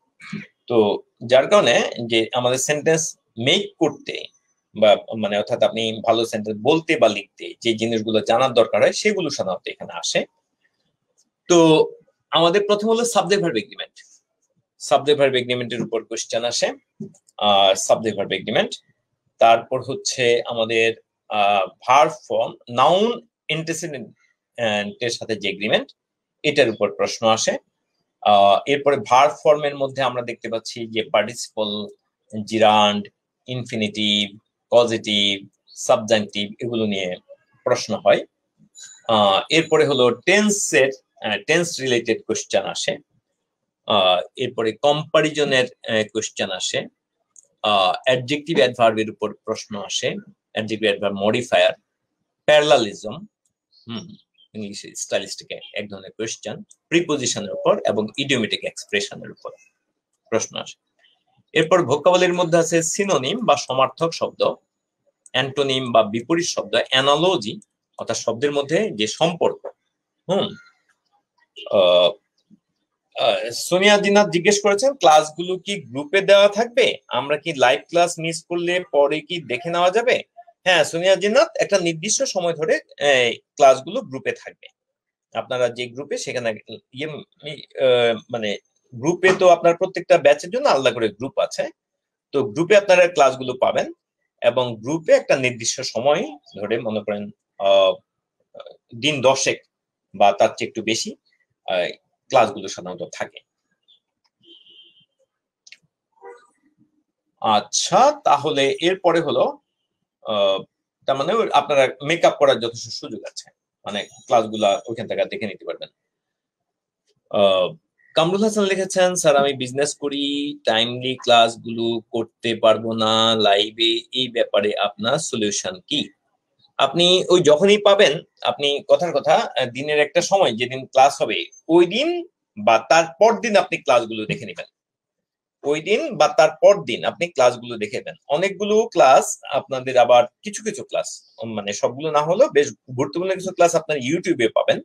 তো যার কারণে যে আমাদের সেন্টেন্স মেক করতে বা মানে অর্থাৎ আপনি ভালো সেন্টেন্স বলতে বা লিখতে যে জিনিসগুলো জানার দরকার হয় সেগুলো সাধারণত এখানে আসে। তো আমাদের প্রথম হলো subject verb agreement. Subject verb এগ্রিমেন্টের উপর কোশ্চেন আসে, সাবজেক্ট ভার্ব এগ্রিমেন্ট। তারপর হচ্ছে আমাদের ভার্ব ফর্ম, নাউন এন্টিসিডেন্টের সাথে যে এগ্রিমেন্ট, এটার উপর প্রশ্ন আসে। এরপরে ভার্ব ফর্মের মধ্যে আমরা দেখতে পাচ্ছি যে পার্টিসিপল, জিরান্ড, ইনফিনিটিভ, পজিটিভ, সাবজাংটিভ, এগুলো নিয়ে প্রশ্ন হয়। এরপরে হলো টেন্সের, টেন্স রিলেটেড কোশ্চেন আসে। এরপরে কম্পারিজনের কোশ্চেন আসে। অ্যাডজেক্টিভ অ্যাডভার্বের উপর প্রশ্ন আসে, adjective adverb modifier, parallelism, English stylistic এক ধরনের কোশ্চেন, প্রিপোজিশনের উপর এবং ইডিওমেটিক এক্সপ্রেশনের উপর প্রশ্ন আসে। এরপর ভোকাবুলারির মধ্যে আছে সিনোনিম বা সমার্থক শব্দ, অ্যান্টোনিম বা বিপরীত শব্দ, অ্যানালজি অর্থাৎ শব্দের মধ্যে যে সম্পর্ক। সোনিয়া জিনাত জিজ্ঞেস করেছেন ক্লাসগুলো কি গ্রুপে দেওয়া থাকবে, আমরা কি লাইভ ক্লাস মিস করলে পরে কি দেখে নেওয়া যাবে? হ্যাঁ সোনিয়া জিনাত, একটা নির্দিষ্ট সময় ধরে ক্লাসগুলো গ্রুপে থাকবে। আপনারা যে গ্রুপে, সেখানে মানে গ্রুপে তো আপনার প্রত্যেকটা ব্যাচের জন্য আলাদা করে গ্রুপ আছে, তো গ্রুপে আপনারা ক্লাসগুলো পাবেন এবং গ্রুপে একটা নির্দিষ্ট সময় ধরে, মনে করেন দিন 10 বা তার চেয়ে একটু বেশি ক্লাসগুলো সাধারণত থাকে। আচ্ছা, তাহলে এরপরে হলো তার মানে আপনারা মেকআপ করার যথেষ্ট সুযোগ আছে, মানে ক্লাসগুলা ওইখান থেকে দেখে নিতে পারবেন। কামরুল হাসান লিখেছেন, স্যার আমি বিজনেস করি, টাইমলি ক্লাসগুলো করতে পারবো না লাইভে, এই ব্যাপারে আপনার সলিউশন কি? আপনি ওই যখনই পাবেন, আপনি কথার কথা দিনের একটা সময় যেদিন ক্লাস হবে ওই দিন বা তারপর দিন আপনি ক্লাসগুলো দেখে নেবেন, ওই দিন বা তারপর দিন আপনি ক্লাসগুলো দেখে নেবেন। অনেকগুলো ক্লাস আপনাদের, আবার কিছু কিছু ক্লাস, মানে সবগুলো না হলেও বেশ গুরুত্বপূর্ণ কিছু ক্লাস আপনার ইউটিউবে পাবেন।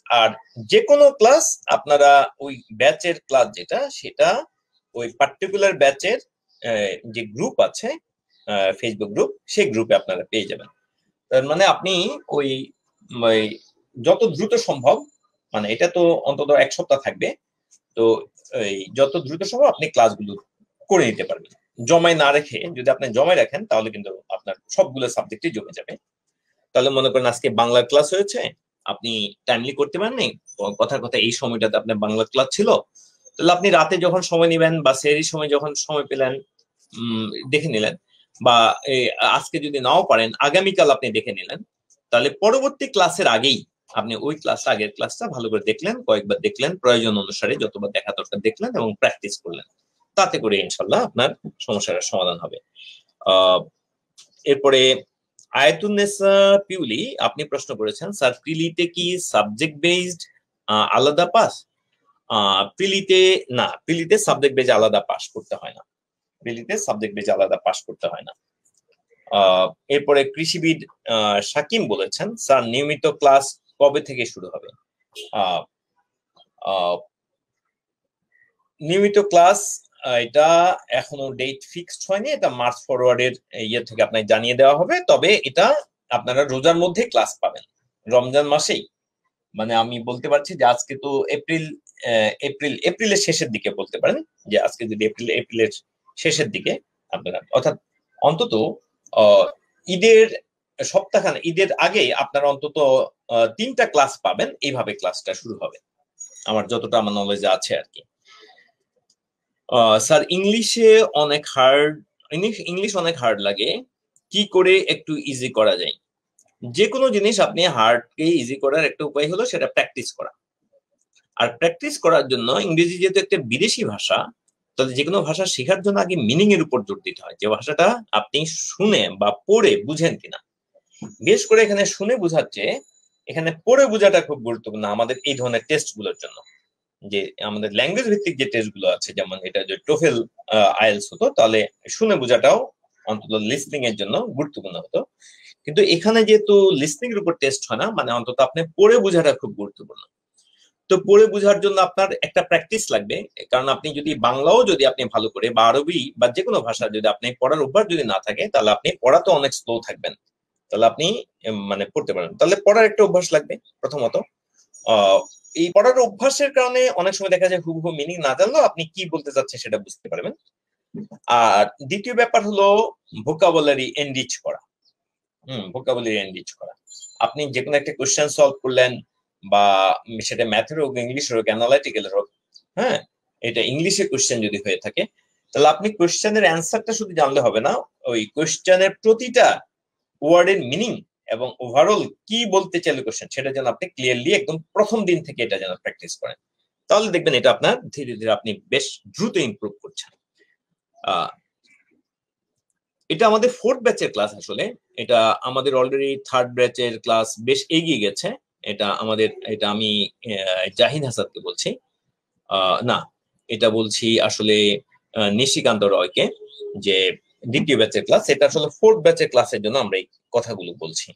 আর যে কোনো ক্লাস আপনারা ওই ব্যাচের ক্লাস যেটা, সেটা ওই পার্টিকুলার ব্যাচের যে গ্রুপ আছে, ফেসবুক গ্রুপ, সেই গ্রুপে আপনারা পেয়ে যাবেন। তার মানে আপনি ওই যত দ্রুত সম্ভব, মানে এটা তো অন্তত 1 সপ্তাহ থাকবে, তো এই যত দ্রুত সম্ভব আপনি ক্লাসগুলো করে নিতে পারবেন। জমায় না রেখে, যদি আপনি জমায় রাখেন তাহলে কিন্তু আপনার সবগুলো সাবজেক্টই জমে যাবে। তাহলে মনে করেন আজকে বাংলার ক্লাস হয়েছে, আপনি টাইমলি করতে পারেননি, কথার কথা এই সময়টাতে আপনার বাংলা ক্লাস ছিল, তাহলে আপনি রাতে যখন সময় নেবেন বা সেরই সময় যখন সময় পেলেন দেখে নিলেন, বা আজকে যদি নাও পারেন আগামীকাল আপনি দেখে নিলেন, তাহলে পরবর্তী ক্লাসের আগেই আপনি ওই ক্লাসটা, আগের ক্লাসটা ভালো করে দেখলেন, কয়েকবার দেখলেন, প্রয়োজন অনুসারে যতবার দেখা দরকার দেখলেন এবং প্র্যাকটিস করলেন, তাতে করে ইনশাল্লাহ আপনার সমস্যার সমাধান হবে। এরপরে আয়াতুন্নেসা পিউলি আপনি প্রশ্ন করেছেন, স্যার প্রিলিতে কি সাবজেক্ট বেসড আলাদা পাস? প্রিলিতে না, প্রিলিতে সাবজেক্ট বেজ আলাদা পাস করতে হয় না, প্রিলিতে সাবজেক্ট বেজ আলাদা পাস করতে হয় না। এরপরে কৃষিবিদ শাকিম বলেছেন, স্যার নিয়মিত ক্লাস কবে থেকে শুরু হবে? নিয়মিত ক্লাস এটা এখনো ডেট ফিক্সড হয়নি, এটা মার্চ ফরওয়ার্ডের ইয়ে থেকে আপনাকে জানিয়ে দেওয়া হবে। তবে এটা আপনারা রোজার মধ্যে ক্লাস পাবেন, রমজান মাসেই, মানে আমি বলতে পারছি যে আজকে তো এপ্রিলের শেষের দিকে বলতে পারেন, যে আজকে যদি এপ্রিলের শেষের দিকে আপনারা, অর্থাৎ অন্তত ঈদের সপ্তাহখানে ঈদের আগে আপনারা অন্তত 3টা ক্লাস পাবেন, এইভাবে ক্লাসটা শুরু হবে, আমার যতটা আমার নলেজে আছে আর কি। স্যার ইংলিশে অনেক হার্ড, ইংলিশ অনেক হার্ড লাগে, কি করে একটু ইজি করা যায়? যে কোনো জিনিস আপনি হার্ডকে ইজি করার একটা উপায় হলো সেটা প্র্যাকটিস করা। আর প্র্যাকটিস করার জন্য ইংরেজি যেহেতু একটা বিদেশি ভাষা, তাহলে যে কোনো ভাষা শেখার জন্য আগে মিনিং এর উপর জোর দিতে হয়, যে ভাষাটা আপনি শুনে বা পড়ে বুঝেন কিনা। বিশেষ করে এখানে শুনে বোঝাচ্ছে, এখানে পড়ে বোঝাটা খুব গুরুত্বপূর্ণ আমাদের এই ধরনের টেস্ট গুলোর জন্য। যে আমাদের ল্যাঙ্গুয়েজ ভিত্তিক যে টেস্ট গুলো আছে, যেমন এটা যে টোফেল আইএলস হতো, তাহলে শুনে বোঝাটাও অন্তত লিসনিং এর জন্য গুরুত্বপূর্ণ হতো। কিন্তু এখানে যেহেতু লিসনিং এর উপর টেস্ট হয় না, মানে অন্তত আপনি পড়ে বোঝাটা খুব গুরুত্বপূর্ণ। তো পড়ে বোঝার জন্য আপনার একটা প্র্যাকটিস লাগবে, কারণ আপনি যদি বাংলাও যদি আপনি ভালো করে বা আরবি বা যে কোনো ভাষা যদি আপনি পড়ার অভ্যাস যদি না থাকে, তাহলে আপনি পড়াতে অনেক স্লো থাকবেন, তাহলে আপনি মানে পড়তে পারেন। তাহলে পড়ার একটা অভ্যাস লাগবে প্রথমত। এই পড়ার অভ্যাসের কারণে অনেক সময় দেখা যায় হুবহু মিনিং না জানলেও আপনি কি বলতে চাচ্ছেন সেটা বুঝতে পারবেন। আর দ্বিতীয় ব্যাপার হলো ভোকাবুলারি এনরিচ করা। ভোকাবুলারি এনরিচ করা, আপনি যে কোনো একটা কোশ্চেন সলভ করলেন, বা সেটা ম্যাথের হোক, ইংলিশের হোক, অ্যানালাইটিক্যাল হোক, হ্যাঁ, এটা ইংলিশে কোশ্চেন যদি হয়ে থাকে, তাহলে আপনি কোশ্চেনের অ্যান্সারটা শুধু জানলে হবে না, ওই কোশ্চেনের প্রতিটা ওয়ার্ডের মিনিং এবং ওভারঅল কি বলতে চাইলে কোশ্চেন, সেটা যেন আপনি ক্লিয়ারলি একদম প্রথম দিন থেকে এটা যেন প্র্যাকটিস করেন, তাহলে দেখবেন এটা আপনার ধীরে ধীরে আপনি বেশ দ্রুত ইমপ্রুভ করছেন। এটা আমাদের 4th ব্যাচের ক্লাস, আসলে এটা আমাদের অলরেডি 3rd ব্যাচের ক্লাস বেশ এগিয়ে গেছে। এটা আমাদের, এটা আমি জাহিদ হাসানকে বলছি, না, এটা বলছি আসলে নিশিকান্ত রয়কে, যে দ্বিতীয় ব্যাচের ক্লাস, এটা আসলে 4th ব্যাচের ক্লাসের জন্য আমরা এই কথাগুলো বলছি।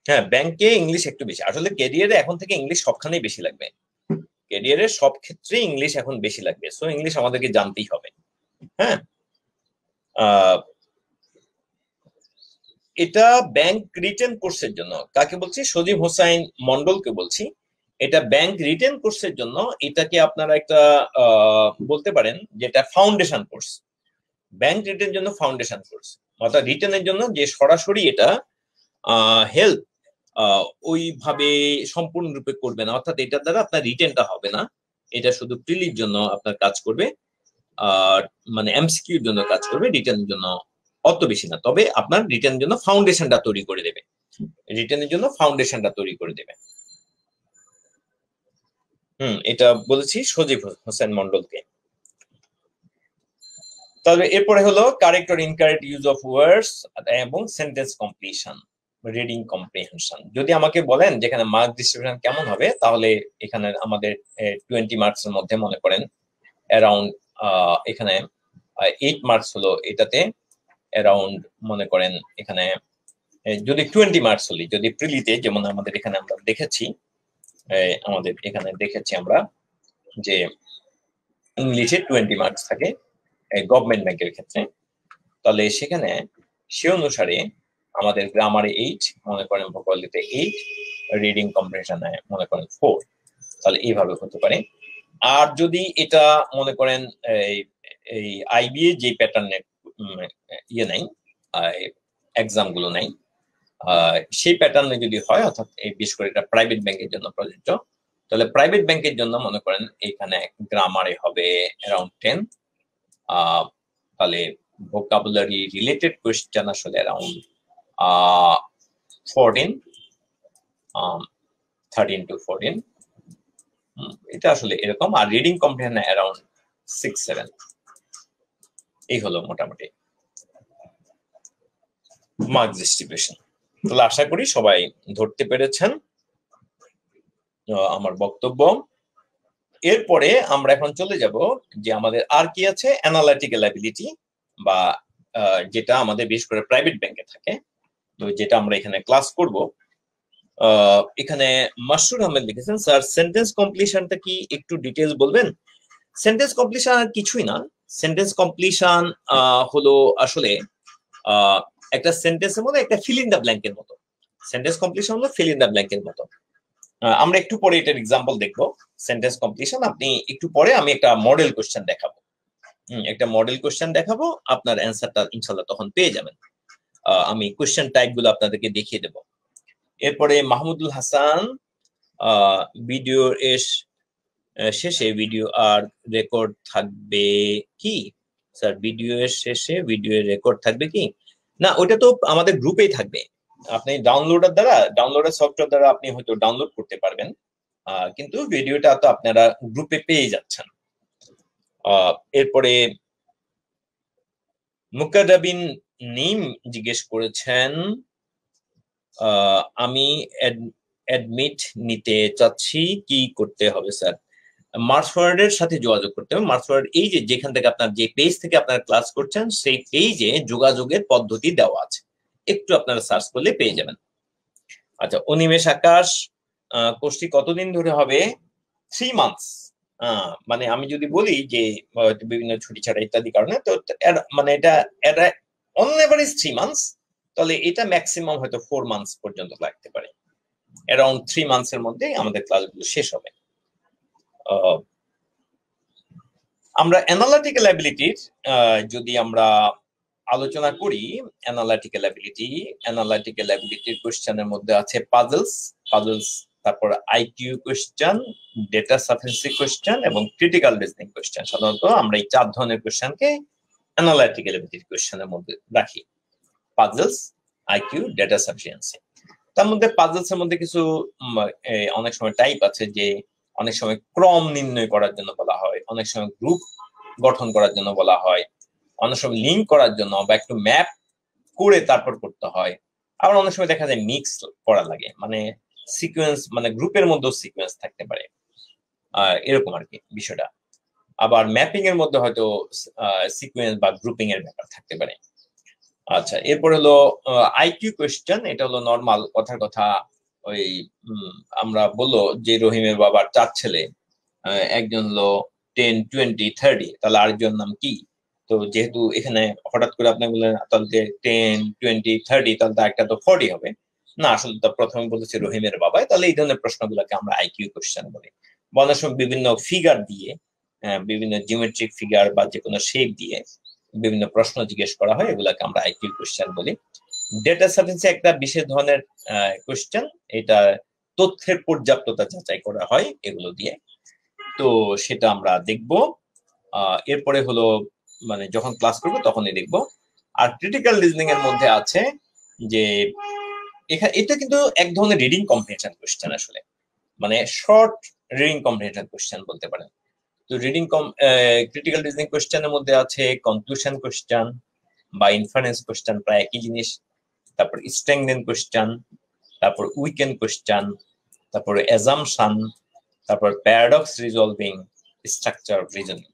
হ্যাঁ, ব্যাংকে ইংলিশ একটু বেশি, আসলে ক্যারিয়ারে এখন থেকে ইংলিশ সবখানেই বেশি লাগবে, ক্যারিয়ারের সব ক্ষেত্রে ইংলিশ এখন বেশি লাগবে, সো ইংলিশ আমাদেরকে জানতেই হবে। হ্যাঁ, এটা ব্যাংক রিটেন কোর্সের জন্য। কাকে বলছি? সজীব হোসাইন মন্ডলকে বলছি। এটা ব্যাংক রিটেন কোর্সের জন্য, এটাকে আপনারা একটা বলতে পারেন যেটা ফাউন্ডেশন কোর্স। ব্যাংক রিটেন জন্য ফাউন্ডেশন কোর্স, অর্থাৎ রিটেনের জন্য যে সরাসরি এটা হেল্প ওইভাবে সম্পূর্ণরূপে করবে না, অর্থাৎ এটার দ্বারা আপনার রিটেনটা হবে না, এটা শুধু প্রিলির জন্য আপনার কাজ করবে, আর মানে এমসিকিউর জন্য কাজ করবে, রিটেনের জন্য অত বেশি না। তবে আপনার রিটেনের জন্য ফাউন্ডেশনটা তৈরি করে দেবে, রিটেনের জন্য ফাউন্ডেশনটা তৈরি করে দেবে। এটা বলেছি সজীব হোসেন মন্ডলকে। তবে এরপরে হলো correct or incorrect use of words এবং সেন্টেন্স কমপ্লিশন, রিডিং কম্প্রিহেনশন। যদি আমাকে বলেন যেখানে মার্ক ডিস্ট্রিবিউশন কেমন হবে, তাহলে এখানে আমাদের 20 মার্কস এর মধ্যে মনে করেন অ্যারাউন্ড, এখানে 8 মার্কস হলো এটাতে, অ্যারাউন্ড মনে করেন এখানে যদি 20 মার্কস হলি, যদি প্রিলিতে যেমন আমাদের এখানে আমরা দেখেছি, আমাদের এখানে দেখেছি আমরা যে ইংলিশে 20 মার্কস থাকে গভর্নমেন্ট ব্যাংকের ক্ষেত্রে, তাহলে সেখানে সে অনুসারে আমাদের গ্রামারে 8, মনে করেন ভোকাবুলারিতে 8, রিডিং কম্প্রিহেনশনে মনে করেন 4, তাহলে এইভাবে হতে পারে। আর যদি এটা মনে করেন এই আইবিএ যে প্যাটার্নের ইয়ে নাই, এক্সাম গুলো নাই, সেই প্যাটার্নে যদি হয়, অর্থাৎ এই বিশেষ করে এটা প্রাইভেট ব্যাংকের জন্য প্রযোজ্য, তাহলে প্রাইভেট ব্যাংকের জন্য মনে করেন এখানে গ্রামারে হবে অ্যারাউন্ড 10, তাহলে ভোকাবুলারি রিলেটেড কোয়েশ্চেন আসলে অ্যারাউন্ড 13 to 14, এটা আসলে এরকম। আর রিডিং কম্প্রিহেনশন অ্যারাউন্ড 6-7, এই হলো মোটামুটি মার্ক ডিস্ট্রিবিউশন। তাহলে আশা করি সবাই ধরতে পেরেছেন আমার বক্তব্য। এরপরে আমরা এখন চলে যাব যে আমাদের আর কি আছে, অ্যানালিটিক্যাল অ্যাবিলিটি, বা যেটা আমাদের বিশেষ করে প্রাইভেট ব্যাংকে থাকে, তো যেটা আমরা এখানে ক্লাস করব। এখানে মাসুর আহমেদ লিখেছেন, স্যার সেন্টেন্স কমপ্লিশনটা কি একটু ডিটেইলস বলবেন? সেন্টেন্স কমপ্লিশন আর কিছুই না, সেন্টেন্স কমপ্লিশন হলো আসলে একটা সেন্টেন্সের মধ্যে একটা ফিল ইন দ্য ব্ল্যাঙ্কের মতো। সেন্টেন্স কমপ্লিশন হলো ফিল ইন দ্য ব্ল্যাঙ্কের মতো। আমরা একটু পরে এটার এক্সাম্পল দেখবো সেন্টেন্স কমপ্লিশন, আপনি একটু পরে আমি একটা মডেল কোশ্চেন দেখাবো। একটা মডেল কোশ্চেন দেখাবো, আপনার অ্যান্সারটা ইনশাল্লাহ তখন পেয়ে যাবেন। আমি কোশ্চেন টাইপ গুলো আপনাদেরকে দেখিয়ে দেব। এরপরে মাহমুদুল হাসান, ভিডিও এর শেষে ভিডিও আর রেকর্ড থাকবে কি স্যার? ভিডিও এর শেষে ভিডিও এর রেকর্ড থাকবে কি? না, ওটা তো আমাদের গ্রুপেই থাকবে। আপনি ডাউনলোডার সফটওয়্যার দ্বারা আপনি হয়তো ডাউনলোড করতে পারবেন, কিন্তু ভিডিওটা তো আপনারা গ্রুপে পেয়ে যাচ্ছেন। এরপরে মুকাদ্দাবিন নিম জিজ্ঞেস করেছেন, আমি অ্যাডমিট নিতে চাচ্ছি, কি করতে হবে স্যার? মার্চ ফরওয়ার্ডের সাথে যোগাযোগ করতে হবে। মার্চ ফরওয়ার্ড এই যে যেখান থেকে আপনার যে পেজ থেকে আপনারা ক্লাস করছেন সেই পেজে যোগাযোগের পদ্ধতি দেওয়া আছে, একটু আপনারা সার্চ করলে পেয়ে যাবেন। আচ্ছা, অনিমেষ আকাশ, কোর্সটি কতদিন ধরে হবে? 3 মান্থস। মানে আমি যদি বলি যে বিভিন্ন ছুটি ছাড়া ইত্যাদি কারণে, তো মানে এটা অন এভারেজ 3 মান্থস, তাহলে এটা ম্যাক্সিমাম হয়তো 4 মান্থস পর্যন্ত লাগতে পারে। অ্যারাউন্ড 3 মান্থস এর মধ্যে আমাদের ক্লাসগুলো শেষ হবে। আমরা অ্যানালিটিক্যাল অ্যাবিলিটির যদি আমরা আলোচনা করি, অ্যানালিটিক্যাল অ্যাবিলিটির কোশ্চেনের মধ্যে আছে পাজলস, তারপর IQ question, data sufficiency question এবং ক্রিটিক্যাল রিজনিং কোশ্চেন। সাধারণত আমরা এই 4 ধরনের কোশ্চেনকে অ্যানালিটিক্যাল অ্যাবিলিটির কোশ্চেনের মধ্যে রাখি: পাজলস, আইকিউ, ডেটা সাফিসিয়েন্সি। তার মধ্যে পাজলস এর মধ্যে কিছু অনেক সময় টাইপ আছে, যে অনেক সময় ক্রম নির্ণয় করার জন্য বলা হয়, অনেক সময় গ্রুপ গঠন করার জন্য বলা হয়, অনেক সময় লিঙ্ক করার জন্য বা একটু ম্যাপ করে তারপর করতে হয়। আবার অনেক সময় দেখা যায় মিক্স করা লাগে, মানে সিকোয়েন্স, মানে গ্রুপের মধ্যেও সিকোয়েন্স থাকতে পারে, এরকম আর কি বিষয়টা। আবার ম্যাপিং এর মধ্যে হয়তো সিকোয়েন্স বা গ্রুপিং এর ব্যাপার থাকতে পারে। আচ্ছা, এরপর হলো আইকিউ কোয়েশ্চেন। এটা হলো নর্মাল কথার কথা, ওই আমরা বললো যে রহিমের বাবার 4 ছেলে, একজন হলো 10, 20, 30, তাহলে আরেকজন নাম কি? তো যেহেতু এখানে হঠাৎ করে আপনি বললেন তাহলে 10, 20, 30, তাহলে একটা তো 40 হবে না, আসলে তো প্রথমে বলেছে রহিমের বাবাই। তাহলে এই ধরনের প্রশ্নগুলোকে আমরা আইকিউ কোয়েশ্চেন বলি। অনেক সময় বিভিন্ন ফিগার দিয়ে, বিভিন্ন জিওমেট্রিক ফিগার বা যে কোনো শেপ দিয়ে বিভিন্ন প্রশ্ন জিজ্ঞেস করা হয়, এগুলাকে আমরা আইকিউ কোয়েশ্চেন বলি। ডেটা সাফিসিয়েন্সি একটা বিশেষ ধরনের কোয়েশ্চেন, এটা তথ্যের পর্যাপ্ততা যাচাই করা হয় এগুলো দিয়ে, তো সেটা আমরা দেখব। এরপরে হলো মানে যখন ক্লাস করবো তখনই দেখব। আর ক্রিটিক্যাল রিজনিং এর মধ্যে আছে যে এটা কিন্তু এক ধরনের রিডিং কম্প্রিহেনশন কোয়েশ্চেন, আসলে মানে শর্ট রিডিং কম্প্রিহেনশন কোয়েশ্চেন বলতে পারেন। তো ক্রিটিক্যাল রিজনিং কোয়েশ্চেনের মধ্যে আছে কনক্লুশন কোয়েশ্চেন বা ইনফারেন্স কোয়েশ্চেন, প্রায় একই জিনিস। তারপর স্ট্রেংথেন কোয়েশ্চেন, তারপর উইকেন্ড কোয়েশ্চেন, তারপর অ্যাজাম্পশন, তারপর প্যারাডক্স রিজলভিং, স্ট্রাকচার রিজনিং।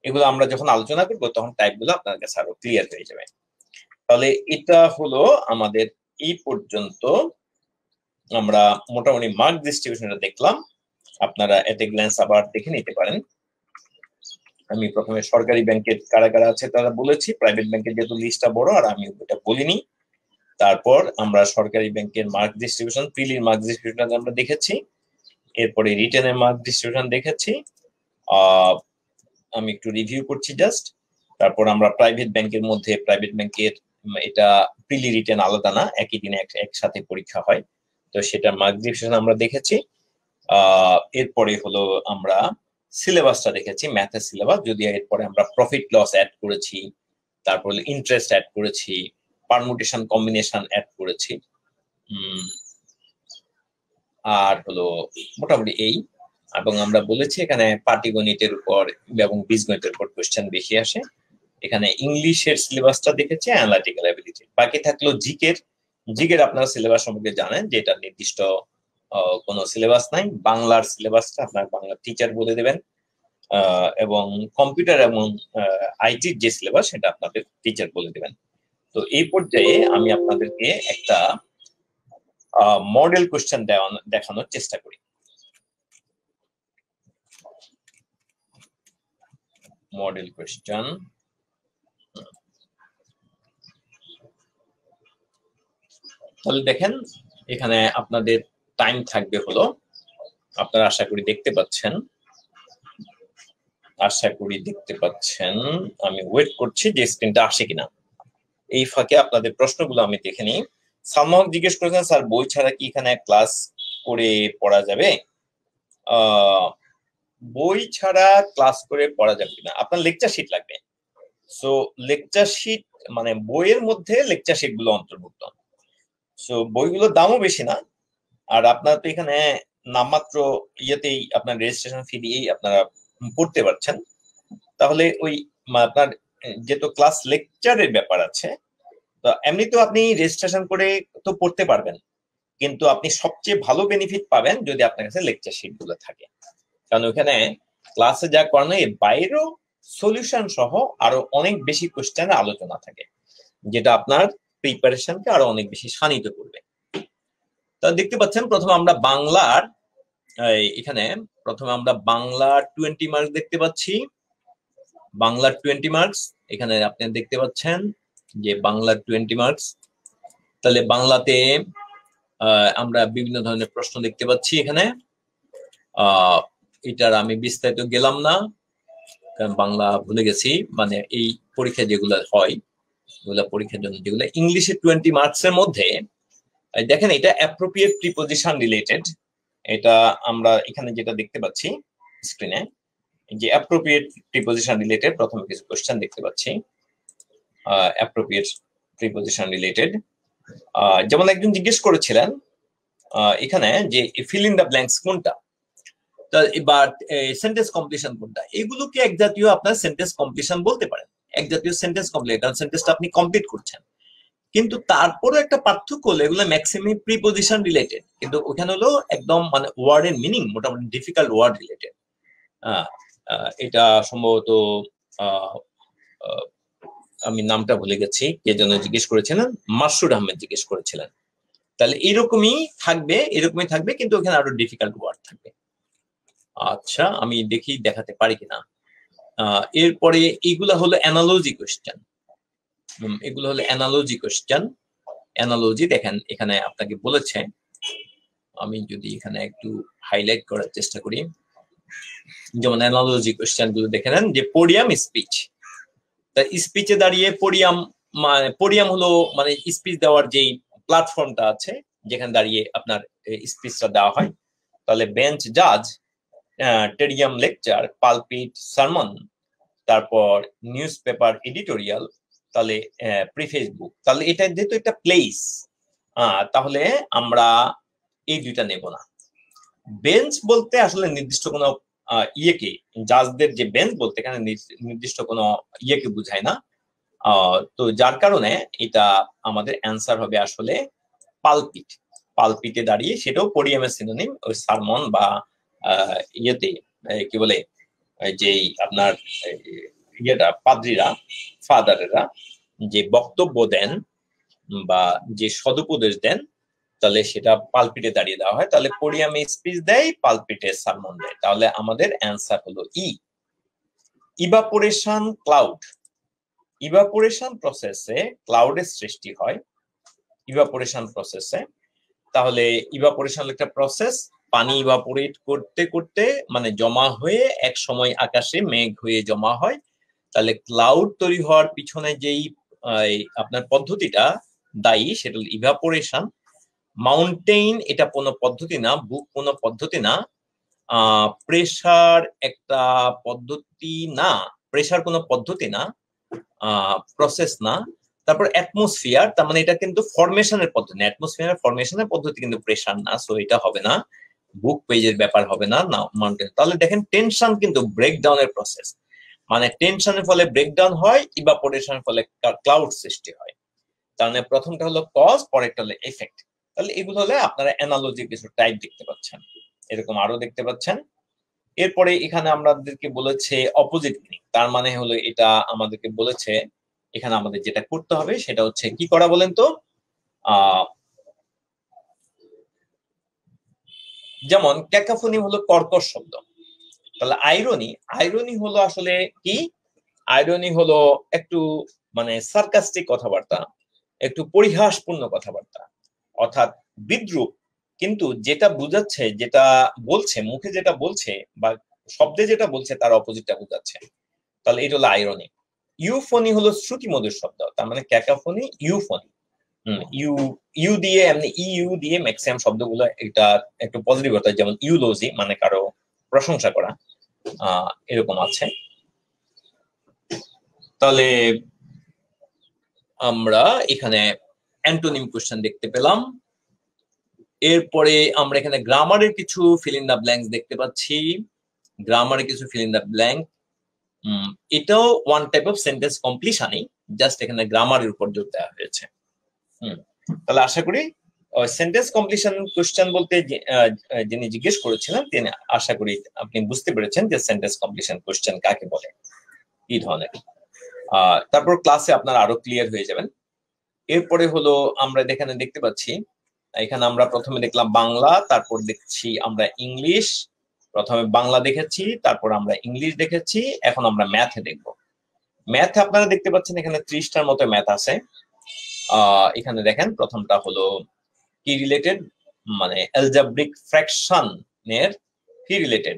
এগুলো আমরা যখন আলোচনা করবো তখন টাইপগুলো আপনার কাছে আরো ক্লিয়ার হয়ে যাবে। তাহলে এটা হলো আমাদের এই পর্যন্ত, আমরা মোটামুটি মার্ক ডিস্ট্রিবিউশনটা দেখলাম। আপনারা এট এ গ্ল্যান্স আবার দেখে নিতে পারেন। আমি প্রথমে সরকারি ব্যাংকের কারা কারা আছে তারা বলেছি, প্রাইভেট ব্যাংকের যেহেতু লিস্টটা বড় আর আমি ওটা বলিনি। তারপর আমরা সরকারি ব্যাংকের মার্ক ডিস্ট্রিবিউশন, প্রিলির মার্ক ডিস্ট্রিবিউশন আমরা দেখেছি, এরপরে রিটেনের মার্ক ডিস্ট্রিবিউশন দেখেছি। আমি একটু রিভিউ করছি জাস্ট। তারপর আমরা প্রাইভেট ব্যাংকের মধ্যে, প্রাইভেট ব্যাংকের এটা প্রিলি রিটেন আলাদা না, একই দিনে একসাথে পরীক্ষা হয়, তো সেটার মার্ক ডিস্ট্রিবিউশন আমরা দেখেছি। এরপরে হলো আমরা সিলেবাসটা দেখেছি, ম্যাথের সিলেবাস, যদি এরপরে আমরা প্রফিট লস অ্যাড করেছি, তারপর ইন্টারেস্ট অ্যাড করেছি, পারমুটেশন কম্বিনেশন অ্যাড করেছি, আর হলো মোটামুটি এই। এবং আমরা বলেছি এখানে পাটিগণিতের উপর এবং বীজগণিতের উপর কোশ্চেন বেশি আসে। এখানে ইংলিশের সিলেবাসটা দেখেছি, অ্যানালিটিক্যাল অ্যাবিলিটি। বাকি থাকলো জিকের আপনারা সিলেবাস সম্পর্কে জানেন যে এটা নির্দিষ্ট কোনো সিলেবাস নাই। বাংলার সিলেবাসটা আপনার বাংলা টিচার বলে দেবেন, এবং কম্পিউটার এবং আইটির যে সিলেবাস সেটা আপনাদের টিচার বলে দেবেন। তো এই পর্যায়ে আমি আপনাদেরকে একটা মডেল কোশ্চেন দেখানোর চেষ্টা করি। মডেল কোশ্চেন, তাহলে দেখেন এখানে আপনাদের টাইম থাকবে হলো, আপনারা আশা করি দেখতে পাচ্ছেন, আশা করি দেখতে পাচ্ছেন। আমি ওয়েট করছি যে স্ক্রিনটা আসে কিনা। এই ফাঁকে আপনাদের প্রশ্নগুলো আমি দেখে নিই। সালমা হক জিজ্ঞেস করেছেন, স্যার বই ছাড়া কি এখানে ক্লাস করে পড়া যাবে? বই ছাড়া ক্লাস করে পড়া যাবে কিনা, আপনার লেকচার শিট লাগবে। সো লেকচার শিট মানে বইয়ের মধ্যে লেকচার শিট গুলো অন্তর্ভুক্ত। সো বইগুলোর দামও বেশি না, আর আপনার তো এখানে নামমাত্র ইয়েতেই আপনার রেজিস্ট্রেশন ফি দিয়েই আপনারা পড়তে পারছেন। তাহলে ওই আপনার যেহেতু ক্লাস লেকচারের ব্যাপার আছে, তো এমনিতেও আপনি রেজিস্ট্রেশন করে তো পড়তে পারবেন, কিন্তু আপনি সবচেয়ে ভালো বেনিফিট পাবেন যদি আপনার কাছে লেকচার শিট গুলো থাকে। কারণ ওখানে ক্লাসে যা করানো এর বাইরেও সলিউশন সহ আরো অনেক বেশি কোশ্চেনের আলোচনা থাকে, যেটা আপনার প্রিপারেশনকে আরো অনেক বেশি শানিত করবে। তা দেখতে পাচ্ছেন প্রথমে আমরা বাংলার এখানে প্রথমে আমরা বাংলা 20 মার্কস দেখতে পাচ্ছি। বাংলার 20 মার্কস এখানে আপনি দেখতে পাচ্ছেন যে বাংলার 20 মার্কস। তাহলে বাংলাতে আমরা বিভিন্ন ধরনের প্রশ্ন দেখতে পাচ্ছি এখানে। এটার আমি বিস্তারিত গেলাম না, কারণ বাংলা ভুলে গেছি। মানে এই পরীক্ষা যেগুলো হয়, ওগুলা পরীক্ষার জন্য যেগুলো ইংলিশে 20 মার্কস এর মধ্যে দেখেন, এটা অ্যাপ্রোপ্রিয়েট প্রিপোজিশন রিলেটেড। এটা আমরা এখানে যেটা দেখতে পাচ্ছি স্ক্রিনে, যে অ্যাপ্রোপ্রিয়েট প্রিপোজিশন রিলেটেড প্রথমে কিছু কোশ্চেন দেখতে পাচ্ছি। অ্যাপ্রোপ্রিয়েট প্রিপোজিশন রিলেটেড, যেমন একজন জিজ্ঞেস করেছিলেন এখানে যে ফিল ইন দ্য ব্ল্যাঙ্কস কোনটা, এবার সেন্টেন্স কমপ্লিশন কোনটা। এগুলোকে এক জাতীয় আপনার সেন্টেন্স কমপ্লিশন বলতে পারেন, এক জাতীয় সেন্টেন্স কমপ্লিট, কারণ সেন্টেন্সটা আপনি কমপ্লিট করছেন। কিন্তু তারপরে একটা পার্থক্য হলো এগুলো ম্যাক্সিমাম প্রিপোজিশন রিলেটেড, কিন্তু ওখানে হলো একদম মানে ওয়ার্ডের মিনিং মোটামুটি ডিফিকাল্ট ওয়ার্ড রিলেটেড। এটা সম্ভবত আমি নামটা ভুলে গেছি, কে যেন জিজ্ঞেস করেছিলেন, মাসুদ আহমেদ জিজ্ঞেস করেছিলেন। তাহলে এরকমই থাকবে, কিন্তু ওখানে আরো ডিফিকাল্ট ওয়ার্ড থাকবে। আচ্ছা, আমি দেখি দেখাতে পারি কিনা। এরপরে এগুলা হলো অ্যানালজি কোশ্চেন। এগুলো হলো অ্যানালজি কোশ্চেন। অ্যানালজি দেখেন এখানে আপনাকে বলেছে, আমি যদি এখানে একটু হাইলাইট করার চেষ্টা করি, যেমন অ্যানালজি কোশ্চেন গুলো দেখে নেন যে পোডিয়াম স্পিচ। তা স্পিচে দাঁড়িয়ে পোডিয়াম হলো মানে স্পিচ দেওয়ার যেই প্ল্যাটফর্মটা আছে, যেখানে দাঁড়িয়ে আপনার স্পিচটা দেওয়া হয়। তাহলে বেঞ্চ, জাজ, টেরিয়াম, লেকচার, পালপিট, সারমন, তারপর নিউজ পেপার, এডিটোরিয়াল, তাহলে প্রিফেস বুক। তাহলে এটা যেহেতু একটা প্লেস, তাহলে আমরা এই দুইটা নেব না। বেঞ্চ বলতে আসলে নির্দিষ্ট কোনো ইয়েকে, জাজদের যে বেঞ্চ বলতে এখানে নির্দিষ্ট কোনো ইয়েকে বুঝায় না। তো যার কারণে এটা আমাদের অ্যান্সার হবে আসলে পালপিট। পালপিটে দাঁড়িয়ে, সেটাও পোডিয়ামের সিনোনিম, ওই সারমন বা ইয়েতে কি বলে যেই আপনার ইয়েটা পাদ্রীরা, ফাদারেরা যে বক্তব্য দেন বা যে সদুপদেশ দেন, তাহলে সেটা পালপিটে দাঁড়িয়ে দেওয়া হয়। তাহলে পোডিয়ামে স্পিচ দেয়, পালপিটে সারমন দেয়। তাহলে আমাদের অ্যান্সার হলো ইভাপোরেশন ক্লাউড। ইভাপোরেশন প্রসেসে ক্লাউডের সৃষ্টি হয়, ইভাপোরেশন প্রসেসে। তাহলে ইভাপোরেশন একটা প্রসেস, পানি ইভাপোরেট করতে করতে মানে জমা হয়ে এক সময় আকাশে মেঘ হয়ে জমা হয়। তাহলে ক্লাউড তৈরি হওয়ার পিছনে যেই আপনার পদ্ধতিটা দায়ী, সেটা হলো ইভাপোরেশন। মাউন্টেইন এটা কোনো পদ্ধতি না, বুক কোনো পদ্ধতি না, প্রেসার একটা পদ্ধতি না, প্রেসার কোনো পদ্ধতি না, প্রসেস না। তারপর অ্যাটমসফিয়ার, তার মানে এটা কিন্তু ফরমেশনের পদ্ধতি, অ্যাটমসফিয়ার ফরমেশনের পদ্ধতি, কিন্তু প্রেসার না। সো এটা হবে না, বুক পেজের ব্যাপার হবে না, মাউন্টেন। তাহলে দেখেন টেনশন কিন্তু ব্রেকডাউনের প্রসেস, মানে টেনশনের ফলে ব্রেকডাউন হয়, ইভাপোরেশনের ফলে ক্লাউড সৃষ্টি হয়। তাহলে প্রথমটা হলো কজ, পরেরটা হলো এফেক্ট। তাহলে এগুলো হলে আপনারা অ্যানালজি কিছু টাইপ দেখতে পাচ্ছেন, এরকম আরো দেখতে পাচ্ছেন। এরপরে এখানে আমাদেরকে বলেছে অপোজিট মিনিং, তার মানে হলো এটা আমাদেরকে বলেছে এখানে আমাদের যেটা করতে হবে সেটা হচ্ছে কি করা বলেন তো। যেমন ক্যাকাফোনি হলো কর্কশ শব্দ, তাহলে আইরনি হলো আসলে কি, আইরনি হলো একটু মানে সার্কাস্টিক কথাবার্তা, একটু পরিহাসপূর্ণ কথাবার্তা, অর্থাৎ বিদ্রূপ, কিন্তু যেটা বুঝাচ্ছে, যেটা বলছে মুখে যেটা বলছে বা শব্দে যেটা বলছে তার অপোজিটটা বোঝাচ্ছে, তাহলে এটা হলো আইরনি। ইউফোনি হলো শ্রুতিমধুর শব্দ, তার মানে ক্যাকাফোনি ইউফোনি। ইউ ইউ দিয়ে এমনি ইউ দিয়ে ম্যাক্সিমাম শব্দগুলো এটা একটু পজিটিভ হতো, যেমন ইউলোজি মানে কারো প্রশংসা করা, এরকম আছে। তাহলে আমরা এখানে অ্যান্টোনিম কোশ্চেন দেখতে পেলাম। এরপরে আমরা এখানে গ্রামারের কিছু ফিল ইন দা ব্ল্যাঙ্কস দেখতে পাচ্ছি। গ্রামারের কিছু ফিল ইন দা ব্ল্যাঙ্ক, এটাও ওয়ান টাইপ অফ সেন্টেন্স কমপ্লিশনই, জাস্ট এখানে গ্রামারের উপর জোর দেওয়া হয়েছে। তাহলে আশা করি সেন্টেন্স কমপ্লিশন কোশ্চেন বলতে যিনি জিজ্ঞেস করেছিলেন তিনি আশা করি আপনি বুঝতে পেরেছেন যে সেন্টেন্স কমপ্লিশন কোশ্চেন কাকে বলে, কি ধরনের। তারপর ক্লাসে আপনারা আরো ক্লিয়ার হয়ে যাবেন। এরপরে হলো আমরা এখানে দেখতে পাচ্ছি, এখানে আমরা প্রথমে দেখলাম বাংলা, তারপর দেখছি আমরা ইংলিশ। প্রথমে বাংলা দেখেছি, তারপর আমরা ইংলিশ দেখেছি, এখন আমরা ম্যাথে দেখব। ম্যাথে আপনারা দেখতে পাচ্ছেন এখানে 30টার মতো ম্যাথ আছে। এখানে দেখেন প্রথমটা হলো কি রিলেটেড, মানে অ্যালজেব্রিক ফ্র্যাকশনের কি রিলেটেড,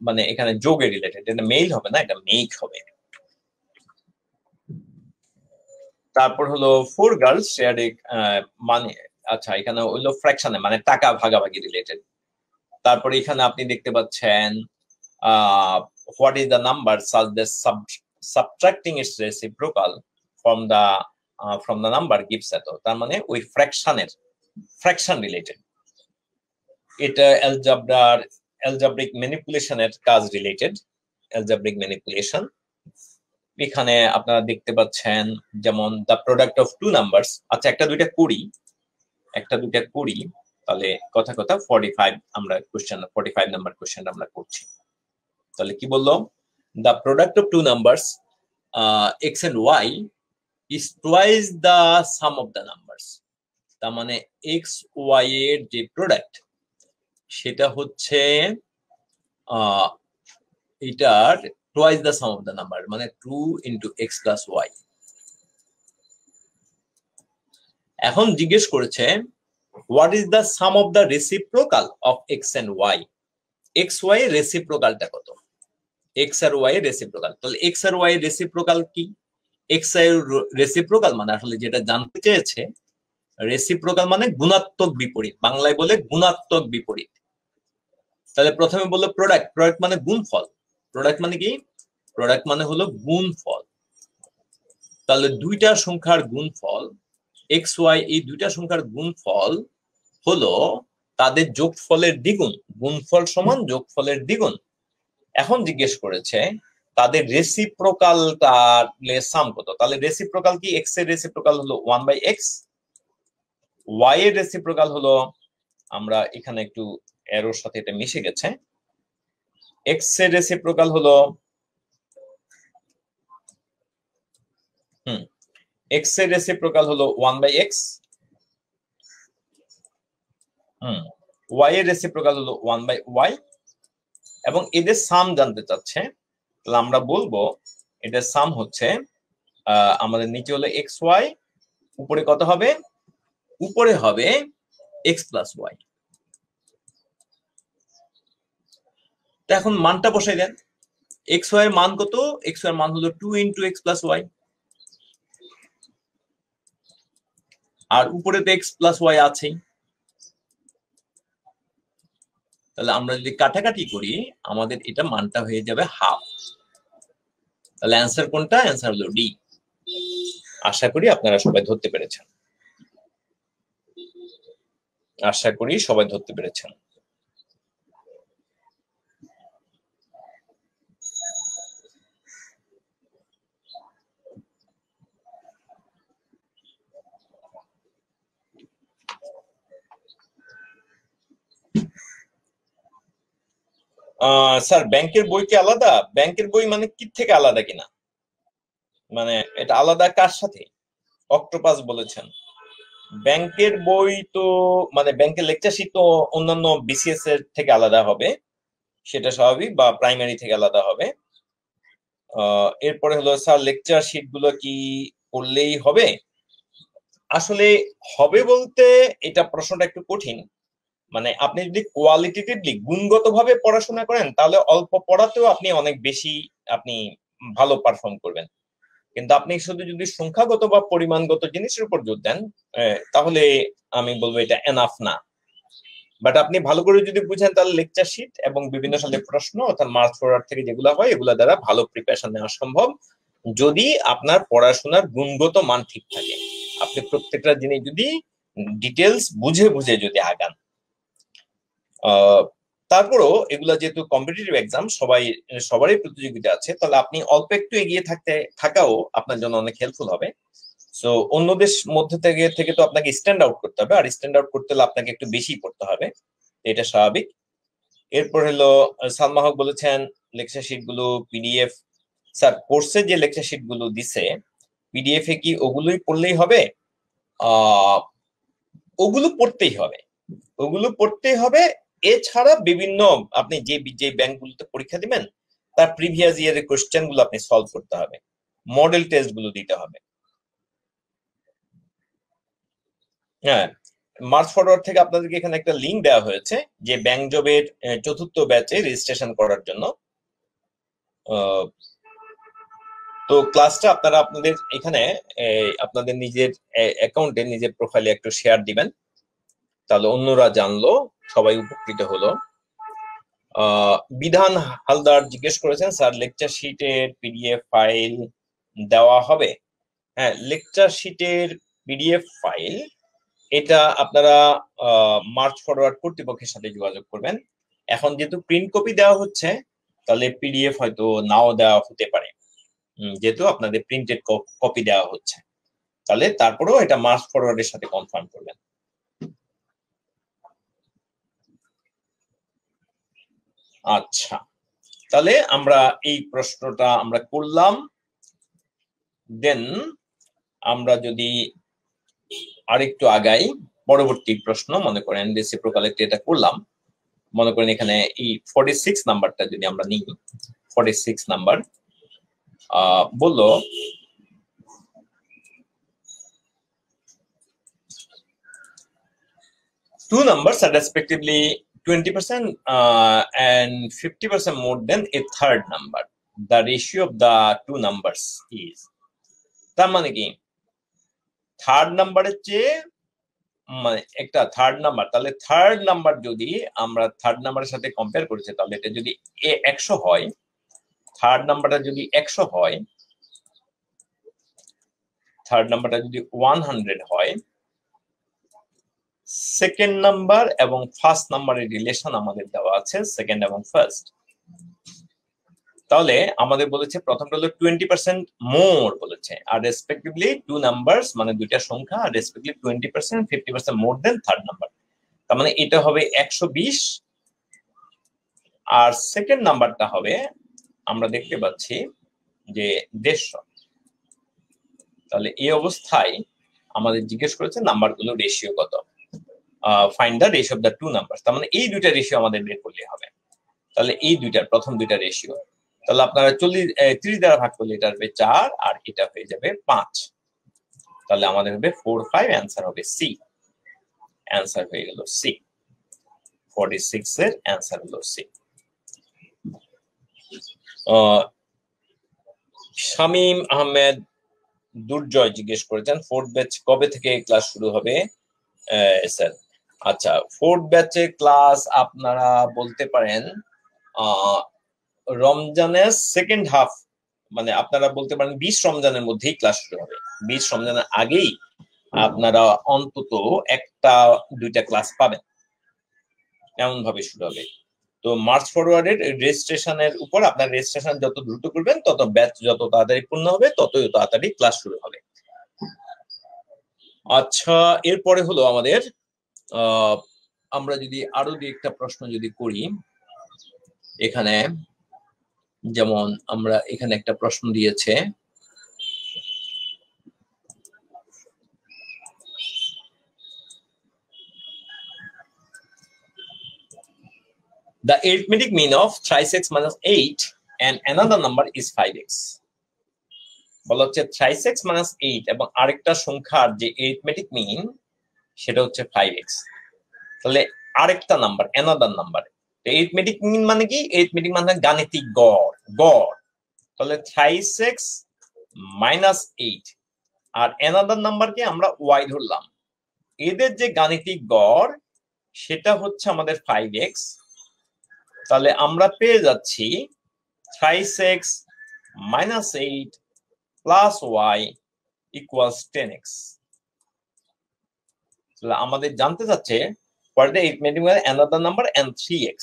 মানে এখানে যোগে রিলেটেড। এটা মেইল হবে না, এটা মেক হবে। তারপর হলো ফোর গার্লস শেয়ার্ড মানে, আচ্ছা এখানে হলো ফ্র্যাকশনে মানে টাকা ভাগাভাগি রিলেটেড। তারপরে এখানে আপনি দেখতে পাচ্ছেন what is the number such that subtracting its reciprocal from the number gives এত, তার মানে ওই ফ্র্যাকশন রিলেটেড। এটা অ্যালজেব্রিক ম্যানিপুলেশনের কাজ রিলেটেড, অ্যালজেব্রিক ম্যানিপুলেশন। এখানে আপনারা দেখতে পাচ্ছেন যেমন the product of two numbers. আচ্ছা একটা দুইটা করি, তাহলে কথা 45 আমরা কোশ্চেন 45 নাম্বার কোশ্চেন আমরা করছি। তাহলে কি বললো, the product of two numbers x and y is twice the sum of the numbers। তার মানে এক্স ওয়াই এর যে প্রোডাক্ট সেটা হচ্ছে এটার twice the sum of the number, মানে 2 into x plus y। এখন জিজ্ঞেস করেছে what is the sum of the reciprocal of x and y। x y এর রেসিপ্রোকালটা কত, x আর y এর রেসিপ্রোকাল। তাহলে x আর y এর রেসিপ্রোকাল কি, এক্স এর রেসিপ্রোকাল মানে আসলে যেটা জানতে চেয়েছে, রেসিপ্রোকাল মানে গুণাত্মক বিপরীত, বাংলায় বলে গুণাত্মক বিপরীত। তাহলে প্রথমে বললো প্রোডাক্ট মানে গুণফল। প্রোডাক্ট মানে কি, প্রোডাক্ট মানে হলো গুণফল। তাহলে দুইটা সংখ্যার গুণফল এক্স ওয়াই, এই দুইটা সংখ্যার গুণফল হলো তাদের যোগফলের দ্বিগুণ। গুণফল সমান যোগফলের দ্বিগুণ। এখন জিজ্ঞেস করেছে তাদের রেসিপ্রোকালটা সাম কত। তাহলে রেসিপ্রোকাল কি, এক্স এর রেসিপ্রোকাল হলো 1/x, ওয়াই এর রেসিপ্রোকাল হলো, আমরা এখানে একটু এরোর সাথে এটা মিশে গেছে, এক্স এর রেসিপ্রোকাল হলো এক্স এর রেসিপ্রোকাল হলো 1/x, ওয়াই এর রেসিপ্রোকাল হলো 1/y, এবং এদের সাম জানতে চাচ্ছে। তাহলে আমরা বলবো এটার সাম হচ্ছে আমাদের নিচে হলো এক্স ওয়াই, উপরে কত হবে, উপরে হবে এক্স প্লাস ওয়াই। এখন মানটা বসাই দেন, এক্স ওয়াই এর মান কত, এক্স ওয়াই এর মান হলো 2 into x plus y, আর উপরে তো এক্স প্লাস ওয়াই আছেই। তাহলে আমরা যদি কাটাকাটি করি আমাদের এটা মানটা হয়ে যাবে হাফ। তাহলে অ্যান্সার কোনটা, অ্যান্সার হলো ডি। আশা করি আপনারা সবাই ধরতে পেরেছেন, আশা করি সবাই ধরতে পেরেছেন। স্যার ব্যাংকের বই কি আলাদা, ব্যাংকের বই মানে কি থেকে আলাদা কিনা, মানে এটা আলাদা কার সাথে, অক্টোপাস বলেছেন। ব্যাংকের বই তো মানে ব্যাংকের লেকচার শিট তো অন্যান্য বিসিএস এর থেকে আলাদা হবে, সেটা স্বাভাবিক, বা প্রাইমারি থেকে আলাদা হবে। এরপরে হলো স্যার লেকচার শিট গুলো কি করলেই হবে, আসলে হবে বলতে এটা প্রশ্নটা একটু কঠিন। মানে আপনি যদি কোয়ালিটেটিভলি গুণগতভাবে পড়াশোনা করেন তাহলে অল্প পড়াতেও আপনি অনেক বেশি আপনি ভালো পারফর্ম করবেন। কিন্তু আপনি শুধু যদি সংখ্যাগত বা পরিমাণগত জিনিসের উপর জোর দেন তাহলে আমি বলবো এটা এনাফ না। বাট আপনি ভালো করে যদি বুঝেন তাহলে লেকচার শিট এবং বিভিন্ন সালের প্রশ্ন অর্থাৎ মার্চ ফরওয়ার্ড থেকে যেগুলো হয় এগুলো দ্বারা ভালো প্রিপারেশন নেওয়া সম্ভব, যদি আপনার পড়াশোনার গুণগত মান ঠিক থাকে। আপনি প্রত্যেকটা জিনিস যদি ডিটেলস বুঝে বুঝে যদি আগান। তারপরও এগুলা যেহেতু কম্পিটিটিভ এক্সাম, সবারই প্রতিযোগিতা আছে, তাহলে আপনি অল্প একটু এগিয়ে থাকাও আপনার জন্য অনেক হেল্পফুল হবে। সো অন্যদের মধ্যে থেকে তো আপনাকে স্ট্যান্ড আউট করতে হবে, আর স্ট্যান্ড আউট করতে হলে আপনাকে একটু বেশি পড়তে হবে, এটা স্বাভাবিক। এরপর হলো সালমা হক বলেছেন লেকচার শিট গুলো পিডিএফ। স্যার কোর্সে যে লেকচার শিট গুলো দিছে পিডিএফ এ কি ওগুলোই পড়লেই হবে? ওগুলো পড়তেই হবে, ওগুলো পড়তেই হবে। এছাড়া বিভিন্ন আপনি যে ব্যাংকগুলোতে পরীক্ষা দিবেন তার প্রিভিয়াস ইয়ারের কোশ্চেন গুলো আপনি সলভ করতে হবে, মডেল টেস্ট গুলো দিতে হবে। হ্যাঁ, মার্চ ফরওয়ার্ড থেকে আপনাদেরকে এখানে একটা লিংক দেওয়া হয়েছে যে ব্যাংক জবের 4th ব্যাচে রেজিস্ট্রেশন করার জন্য। তো ক্লাসটা আপনারা আপনাদের এখানে আপনাদের নিজের অ্যাকাউন্টে নিজের প্রোফাইলে একটু শেয়ার দিবেন, তাহলে অন্যরা জানলো, সবাই উপকৃত হলো। বিধান হালদার জিজ্ঞেস করেছেন স্যার লেকচার শিটের পিডিএফ ফাইল দেওয়া হবে? হ্যাঁ, লেকচার শিটের পিডিএফ ফাইল এটা আপনারা মার্চ ফরওয়ার্ড কর্তৃপক্ষের সাথে যোগাযোগ করবেন। এখন যেহেতু প্রিন্ট কপি দেওয়া হচ্ছে তাহলে পিডিএফ হয়তো নাও দেওয়া হতে পারে, যেহেতু আপনাদের প্রিন্টেড কপি দেওয়া হচ্ছে, তাহলে তারপরেও এটা মার্চ ফরওয়ার্ডের সাথে কনফার্ম করবেন। আচ্ছা, তাহলে আমরা এই প্রশ্নটা আমরা করলাম। দেন আমরা যদি আরেকটু আগাই, পরবর্তী প্রশ্ন মনে করেন রেসিপ্রোকাল এটা করলাম, মনে করেন এখানে এই 46 নাম্বারটা যদি আমরা নিই, 46 নাম্বার বললো two numbers are respectively 20% and 50% more than a third number. The ratio of the two numbers is, তার মানে কি থার্ড নাম্বারের চেয়ে মানে একটা থার্ড নাম্বার, তাহলে থার্ড নাম্বার যদি আমরা থার্ড নাম্বারের সাথে কম্পেয়ার করেছি তাহলে এটা যদি 100 হয়, থার্ড নাম্বারটা যদি 100 হয়, থার্ড নাম্বারটা যদি 100 হয়, সেকেন্ড নাম্বার এবং ফার্স্ট নাম্বারের রিলেশন আমাদের দেওয়া আছে সেকেন্ড এবং ফার্স্ট। তাহলে আমাদের বলেছে প্রথমটা হলো 20% মোর বলেছে, আর রেসপেক্টিভলি টু নাম্বারস মানে দুইটা সংখ্যা, আর রেসপেক্টিভলি 20% 50% মোর দেন থার্ড নাম্বার, তার মানে এটা হবে 120, আর সেকেন্ড নাম্বারটা হবে আমরা দেখতে পাচ্ছি যে 150। তাহলে এই অবস্থায় আমাদের জিজ্ঞেস করেছে নাম্বারগুলো রেশিও কত, find the ratio of the two numbers, তার মানে এই দুইটা রেশিও আমাদের বের করলে হবে। তাহলে এই দুইটার প্রথম দুইটা রেশিও, তাহলে আপনারা 30 দ্বারা ভাগ করলে এটা হবে 4 আর এটা হয়ে যাবে 5, তাহলে আমাদের হবে 4 5, অ্যান্সার হবে সি, অ্যান্সার হয়ে গেল সি, 46 এর অ্যান্সার হলো সি। শামীম আহমেদ দুর্জয় জিজ্ঞেস করেছেন ফোর্থ ব্যাচ কবে থেকে ক্লাস শুরু হবে? স্যার আচ্ছা, ফোর্থ ব্যাচে ক্লাস আপনারা বলতে পারেন রমজানের সেকেন্ড হাফ, মানে আপনারা বলতে পারেন 20 রমজানের মধ্যেই ক্লাস শুরু হবে, 20 রমজানের আগেই আপনারা অন্তত একটা দুইটা ক্লাস পাবেন, এমন ভাবে শুরু হবে। তো মার্চ ফরওয়ার্ডের রেজিস্ট্রেশনের উপর আপনার রেজিস্ট্রেশন যত দ্রুত করবেন তত ব্যাচ যত তাড়াতাড়ি পূর্ণ হবে, ততই তাড়াতাড়ি ক্লাস শুরু হবে। আচ্ছা, এরপরে হলো আমাদের আমরা যদি আরো দুই একটা প্রশ্ন যদি করি, এখানে যেমন আমরা এখানে একটা প্রশ্ন দিয়েছে the arithmetic mean of 3x minus 8 and another number is 5x, বলা হচ্ছে 3x minus 8 এবং আরেকটা সংখ্যার যে arithmetic mean সেটা হচ্ছে 5x। তাহলে আরেকটা নাম্বার, অ্যানাদার নাম্বার। এরিথমেটিক মিন মানে কি? এরিথমেটিক মানে গাণিতিক গড়, গড়। তাহলে থ্রাইস এক্স মাইনাস 8, আর অ্যানাদার নাম্বারকে আমরা ওয়াই ধরলাম। এদের যে গাণিতিক গড় সেটা হচ্ছে আমাদের 5x। তাহলে আমরা পেয়ে যাচ্ছি thrice x minus 8 plus y equals 10x। তাহলে আমাদের জানতে চাচ্ছে what the arithmetic mean another number and 3x।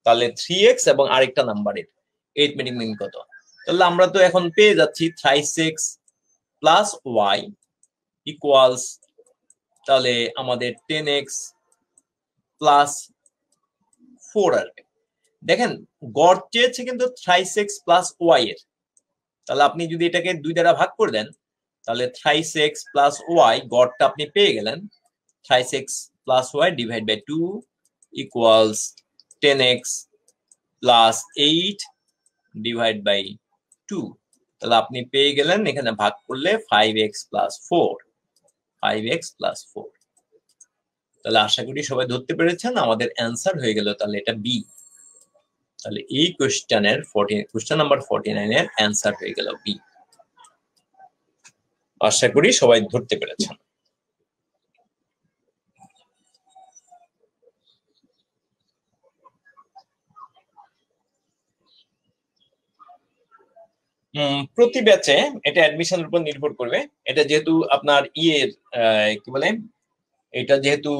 তাহলে 3x এবং আরেকটা নাম্বারের এরিথমেটিক মিন কত? তাহলে আমরা তো এখন পেয়ে যাচ্ছি thrice x plus y equals, তাহলে আমাদের 10x প্লাস 4 আসবে। দেখেন গড় চেয়েছে কিন্তু থ্রাইস এক্স প্লাস ওয়াই এর। তাহলে আপনি যদি এটাকে 2 দ্বারা ভাগ করে দেন তাহলে থ্রাইস এক্স প্লাস ওয়াই গড়টা আপনি পেয়ে গেলেন। Thrice x plus y divide by 2 equals 10x plus 8 divide by 2। তাহলে আপনি পেয়ে গেলেন এখানে ভাগ করলে 5x প্লাস 4, 5x প্লাস 4। তাহলে আশা করি সবাই ধরতে পেরেছেন, আমাদের অ্যান্সার হয়ে গেল তাহলে এটা বি। তাহলে এই কোশ্চেন নাম্বার 49 এর অ্যান্সার হয়ে গেল বি। আশা করি সবাই ধরতে পেরেছেন। প্রতি ব্যাচে এটা অ্যাডমিশনের উপর নির্ভর করবে। এটা যেহেতু আপনার ইয়ের কি বলে, এটা যেহেতু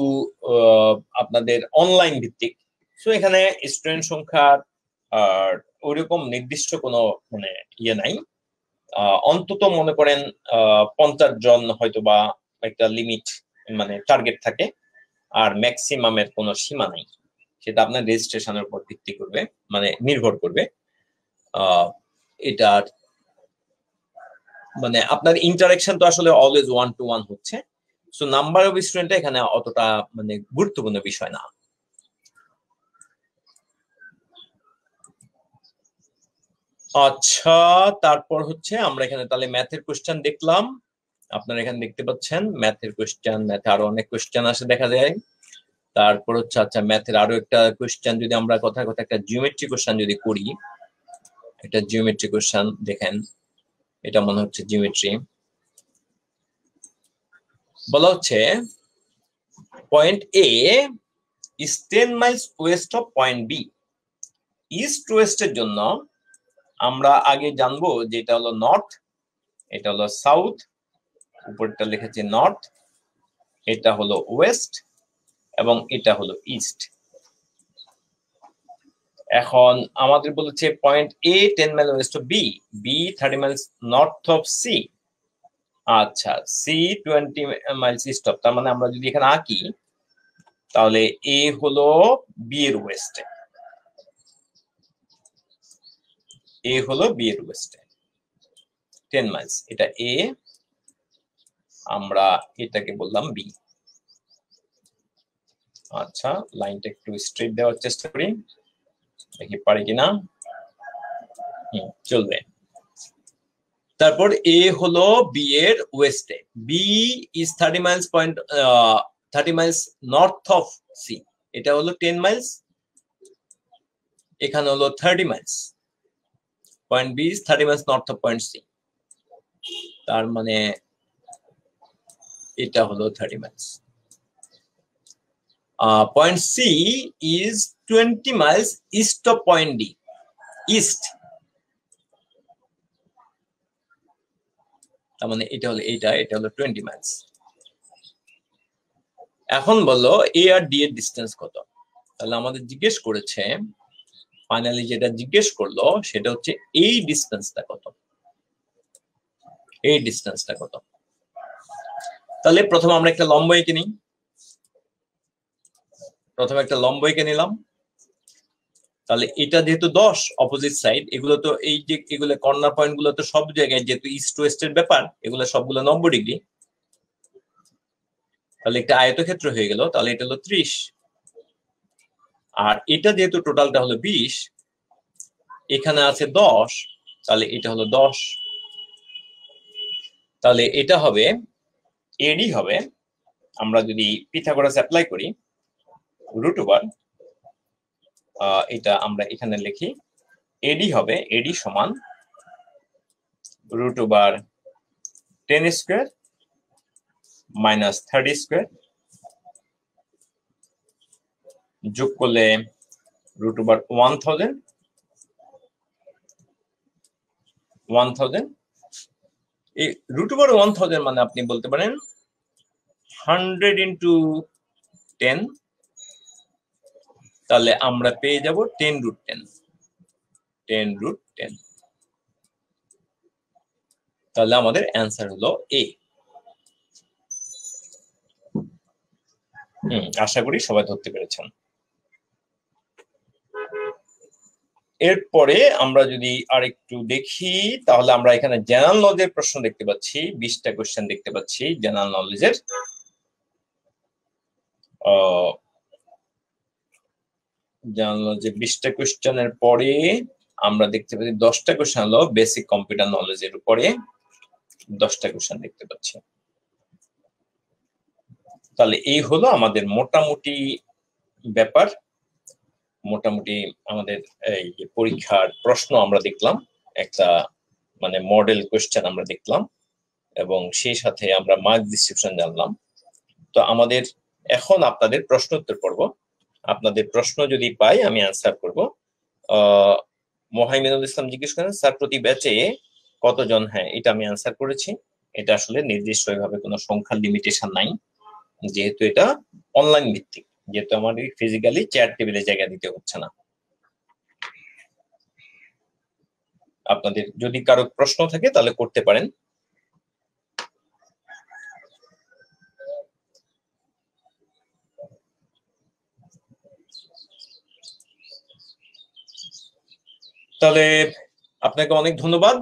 আপনাদের অনলাইন ভিত্তিক, সো এখানে স্টুডেন্ট সংখ্যার ওইরকম নির্দিষ্ট কোনো মানে ইয়ে নাই। অন্তত মনে করেন 50 জন হয়তো বা একটা লিমিট মানে টার্গেট থাকে, আর ম্যাক্সিমামের কোনো সীমা নাই। সেটা আপনার রেজিস্ট্রেশনের উপর ভিত্তি করবে, মানে নির্ভর করবে। এটার মানে আপনার ইন্টারাকশন তো আসলে অলওয়েজ 1-to-1 হচ্ছে, সো নাম্বার অফ স্টুডেন্ট এখানে অতটা মানে গুরুত্বপূর্ণ বিষয় না। আচ্ছা, তারপর হচ্ছে আমরা এখানে তাহলে ম্যাথের কোশ্চেন দেখলাম। আপনারা এখানে দেখতে পাচ্ছেন ম্যাথের কোশ্চেন, ম্যাথে আরো অনেক কোশ্চেন আসে দেখা যায়। তারপর হচ্ছে আচ্ছা ম্যাথের আরো একটা কোশ্চেন যদি আমরা কথা একটা জিওমেট্রি কোশ্চেন যদি করি, একটা জিওমেট্রি কোশ্চেন দেখেন, এটা মনে হচ্ছে জিওমেট্রি। বলা হচ্ছে point A is 10 miles west of point B. East ওয়েস্টের জন্য আমরা আগে জানবো যে এটা হলো নর্থ, এটা হলো সাউথ, উপরটা লিখেছি নর্থ, এটা হলো ওয়েস্ট এবং এটা হলো ইস্ট। এখন আমাদের বলেছে point A 10 mile west of B, B 30 miles north of C. আচ্ছা, সি 20 মাইলস ইস্ট অফ, তার মানে আমরা যদি এখানে আঁকি তাহলে এ হলো বি এর ওয়েস্টে, এ হলো বি এর ওয়েস্টে 10 মাইলস, এটা এ, আমরা এটাকে বললাম বি। আচ্ছা, লাইনটা একটু স্ট্রেট দেওয়ার চেষ্টা করি, দেখি পারি কিনা। চলবে। তারপর এ হলো বি এর ওয়েস্টে, B is 30 miles point 30 miles north of C, এটা হলো 10 মাইলস, এখানে হলো 30 miles. Point B is 30 miles north of point C, তার মানে এটা হলো 30 miles. Point C is 20 miles east of point D, east, তার মানে এটা হলো এটা হলো 20 মাইলস। এখন বললো এ আর ডি এর ডিস্টেন্স কত? তাহলে আমাদের জিজ্ঞেস করেছে, ফাইনালি যেটা জিজ্ঞেস করলো সেটা হচ্ছে এই ডিস্টেন্সটা কত, এই ডিস্টেন্সটা কত। তাহলে প্রথমে আমরা একটা লম্ব এঁকে নিই, প্রথমে একটা লম্ব এঁকে নিলাম। তাহলে এটা যেহেতু 10 অপোজিট সাইড, এগুলো তো এই যে এগুলো কর্নার পয়েন্ট গুলো তো সব জায়গায় যেহেতু ইস্ট ওয়েস্টের ব্যাপার, এগুলো সবগুলো 90 ডিগ্রি। তাহলে একটা আয়তক্ষেত্র হয়ে গেল, তাহলে এটা হলো 30, আর এটা যেহেতু টোটালটা হলো 20, এখানে আছে 10, তাহলে এটা হলো 10। তাহলে এটা হবে এডি হবে, আমরা যদি পিথাগোরাস অ্যাপ্লাই করি রুট ওভার এটা আমরা এখানে লিখি এডি হবে এডি সমান root over 10 square minus 30 square যোগ করলে রুট ওভার 1000 এই রুট ওভার 1000 মানে আপনি বলতে পারেন 100 ইন্টু 10, তাহলে আমরা পেয়ে যাব 10√10 তাহলে আমাদের অ্যান্সার হলো এ। আশা করি সবাই ধরতে পেরেছেন। এরপরে আমরা যদি আরেকটু দেখি তাহলে আমরা এখানে জেনারেল নলেজের প্রশ্ন দেখতে পাচ্ছি, 20টা কোশ্চেন দেখতে পাচ্ছি জেনারেল নলেজের। জেনারেল নলেজের 20টা কোশ্চেনের পরে আমরা দেখতে পাচ্ছি 10টা কোশ্চেন হলো বেসিক কম্পিউটার নলেজের উপরে, 10টা কোশ্চেন দেখতে পাচ্ছি। তাহলে এই হলো আমাদের মোটামুটি ব্যাপার, মোটামুটি আমাদের এই পরীক্ষার প্রশ্ন আমরা দেখলাম, একটা মানে মডেল কোশ্চেন আমরা দেখলাম এবং সেই সাথে আমরা মার্ক ডিসক্রিপশন জানলাম। তো আমাদের এখন আপনাদের প্রশ্ন উত্তর পর্ব। আপনাদের প্রশ্ন যদি পাই আমি অ্যান্সার করব। মোহাইমিনুল ইসলাম জিজ্ঞেস করেন স্যার প্রতি ব্যাচে কতজন? হ্যাঁ, এটা আমি অ্যান্সার করেছি। এটা আসলে নির্দিষ্ট ভাবে কোনো সংখ্যার লিমিটেশন নাই, যেহেতু এটা অনলাইন ভিত্তিক, যেহেতু আমাদের ফিজিক্যালি চেয়ার টেবিলে জায়গা দিতে হচ্ছে না। আপনাদের যদি কারো প্রশ্ন থাকে তাহলে করতে পারেন। তাহলে আপনাকে অনেক ধন্যবাদ।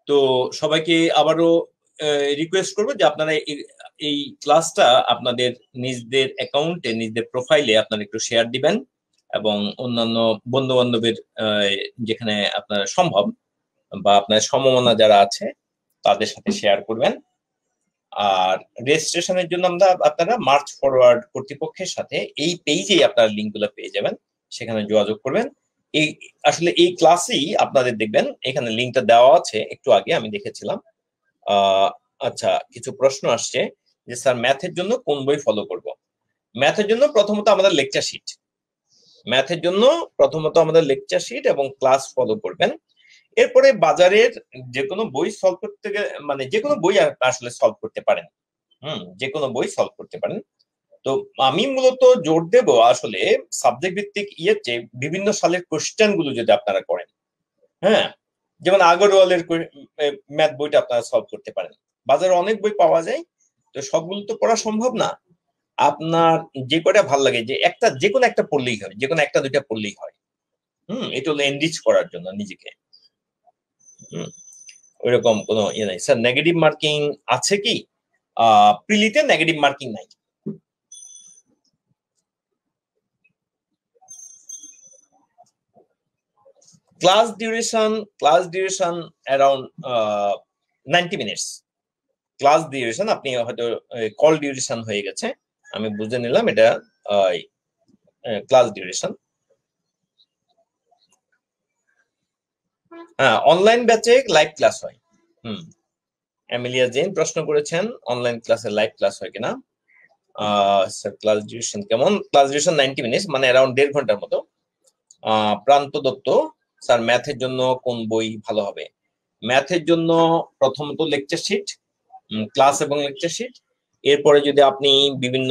তো সবাইকে আবারও রিকোয়েস্ট করবো যে আপনারা এই ক্লাসটা আপনাদের নিজেদের অ্যাকাউন্টে, নিজেদের প্রোফাইলে আপনারা একটু শেয়ার দিবেন এবং অন্যান্য বন্ধু বান্ধবের যেখানে আপনারা সম্ভব বা আপনার সমমনা যারা আছে তাদের সাথে শেয়ার করবেন। আর রেজিস্ট্রেশনের জন্য আপনারা মার্চ ফরওয়ার্ড কর্তৃপক্ষের সাথে এই পেজেই আপনারা লিঙ্কগুলো পেয়ে যাবেন, সেখানে যোগাযোগ করবেন। এই আসলে এই ক্লাসেই আপনাদের দেখবেন এখানে লিঙ্কটা দেওয়া আছে, একটু আগে আমি দেখেছিলাম। আচ্ছা, কিছু প্রশ্ন আসছে যে স্যার ম্যাথের জন্য কোন বই ফলো করব? ম্যাথের জন্য প্রথমত আমাদের লেকচার শিট, ম্যাথের জন্য প্রথমত আমাদের লেকচার শিট এবং ক্লাস ফলো করবেন। এরপরে বাজারের যে কোনো বই সলভ করতে মানে যে কোনো বই আসলে সলভ করতে পারেন, যে কোনো বই সলভ করতে পারেন। তো আমি মূলত জোর দেব আসলে সাবজেক্ট ভিত্তিক চেয়ে বিভিন্ন সালের কোশ্চেন গুলো যদি আপনারা করেন, হ্যাঁ, যেমন আগরওয়ালের ম্যাথ বইটা আপনারা সলভ করতে পারেন। বাজারে অনেক বই পাওয়া যায়, তো সবগুলো তো পড়া সম্ভব না। আপনার যে কয়টা ভালো লাগে, যে একটা যে কোনো একটা পড়লেই হয়, যে কোনো একটা দুইটা পড়লেই হয়। এটা হলো এনরিচ করার জন্য নিজেকে। ওইরকম কোনো ইয়ে নাই। স্যার নেগেটিভ মার্কিং আছে কি? প্রিলিতে নেগেটিভ মার্কিং নাই। Class duration around 90 minutes. Class duration, আপনি হয়তো কল ডিউরেশন হয়ে গেছে, আমি বুঝে নিলাম এটা ক্লাস ডিউরেশন। হ্যাঁ, অনলাইন ব্যাচে লাইভ ক্লাস হয়। এমিলিয়া জেন প্রশ্ন করেছেন অনলাইন ক্লাসে লাইভ ক্লাস হয় কিনা। স্যার ক্লাস ডিউরেশন কেমন? ক্লাস ডিউরেশন 90 মিনিটস, মানে অ্যারাউন্ড 1.5 ঘন্টার মতো। প্রান্ত দত্ত স্যার ম্যাথের জন্য কোন বই ভালো হবে? ম্যাথের জন্য প্রথমত লেকচার শিট, ক্লাস এবং লেকচার শিট। এরপরে যদি আপনি বিভিন্ন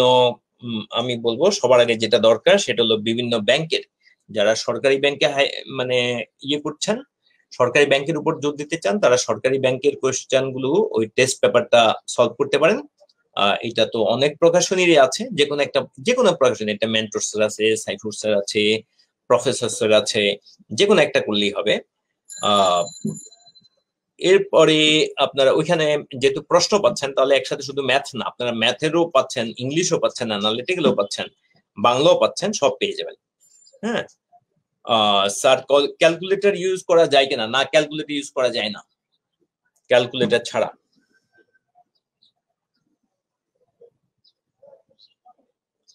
আমি বলবো সবার আগে যেটা দরকার সেটা হলো বিভিন্ন ব্যাংকের, যারা সরকারি ব্যাংকে মানে করছেন, সরকারি ব্যাংকের উপর জোর দিতে চান, তারা সরকারি ব্যাংকের কোয়েশ্চেন গুলো ওই টেস্ট পেপারটা সলভ করতে পারেন। এটা তো অনেক প্রকাশনীরই আছে, যে কোনো প্রকাশনী, এটা মেন্টর স্যার আছে, সাইফুর স্যার আছে, প্রফেসর স্যার আছে, যে কোনো একটা করলেই হবে। এরপরে আপনারা ওইখানে যেহেতু প্রশ্ন পাচ্ছেন, তাহলে একসাথে শুধু ম্যাথ না, আপনারা ম্যাথেরও পাচ্ছেন, ইংলিশও পাচ্ছেন, অ্যানালিটিক্যালও পাচ্ছেন, বাংলাও পাচ্ছেন, সব পেয়ে যাবেন। হ্যাঁ স্যার, ক্যালকুলেটর ইউজ করা যায় কিনা? না, ক্যালকুলেটর ইউজ করা যায় না, ক্যালকুলেটর ছাড়া।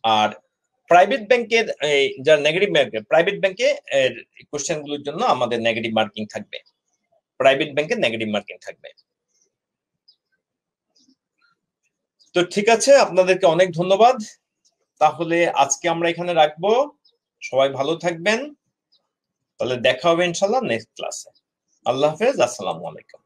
আর প্রাইভেট ব্যাংকের যারা নেগেটিভ মার্কিং, প্রাইভেট ব্যাংকে কোশ্চেন গুলোর জন্য আমাদের নেগেটিভ মার্কিং থাকবে, প্রাইভেট ব্যাংকে নেগেটিভ মার্কিং থাকবে। তো ঠিক আছে, আপনাদেরকে অনেক ধন্যবাদ। তাহলে আজকে আমরা এখানে রাখবো, সবাই ভালো থাকবেন, তাহলে দেখা হবে ইনশাল্লাহ নেক্সট ক্লাসে। আল্লাহ হাফেজ, আসসালামু আলাইকুম।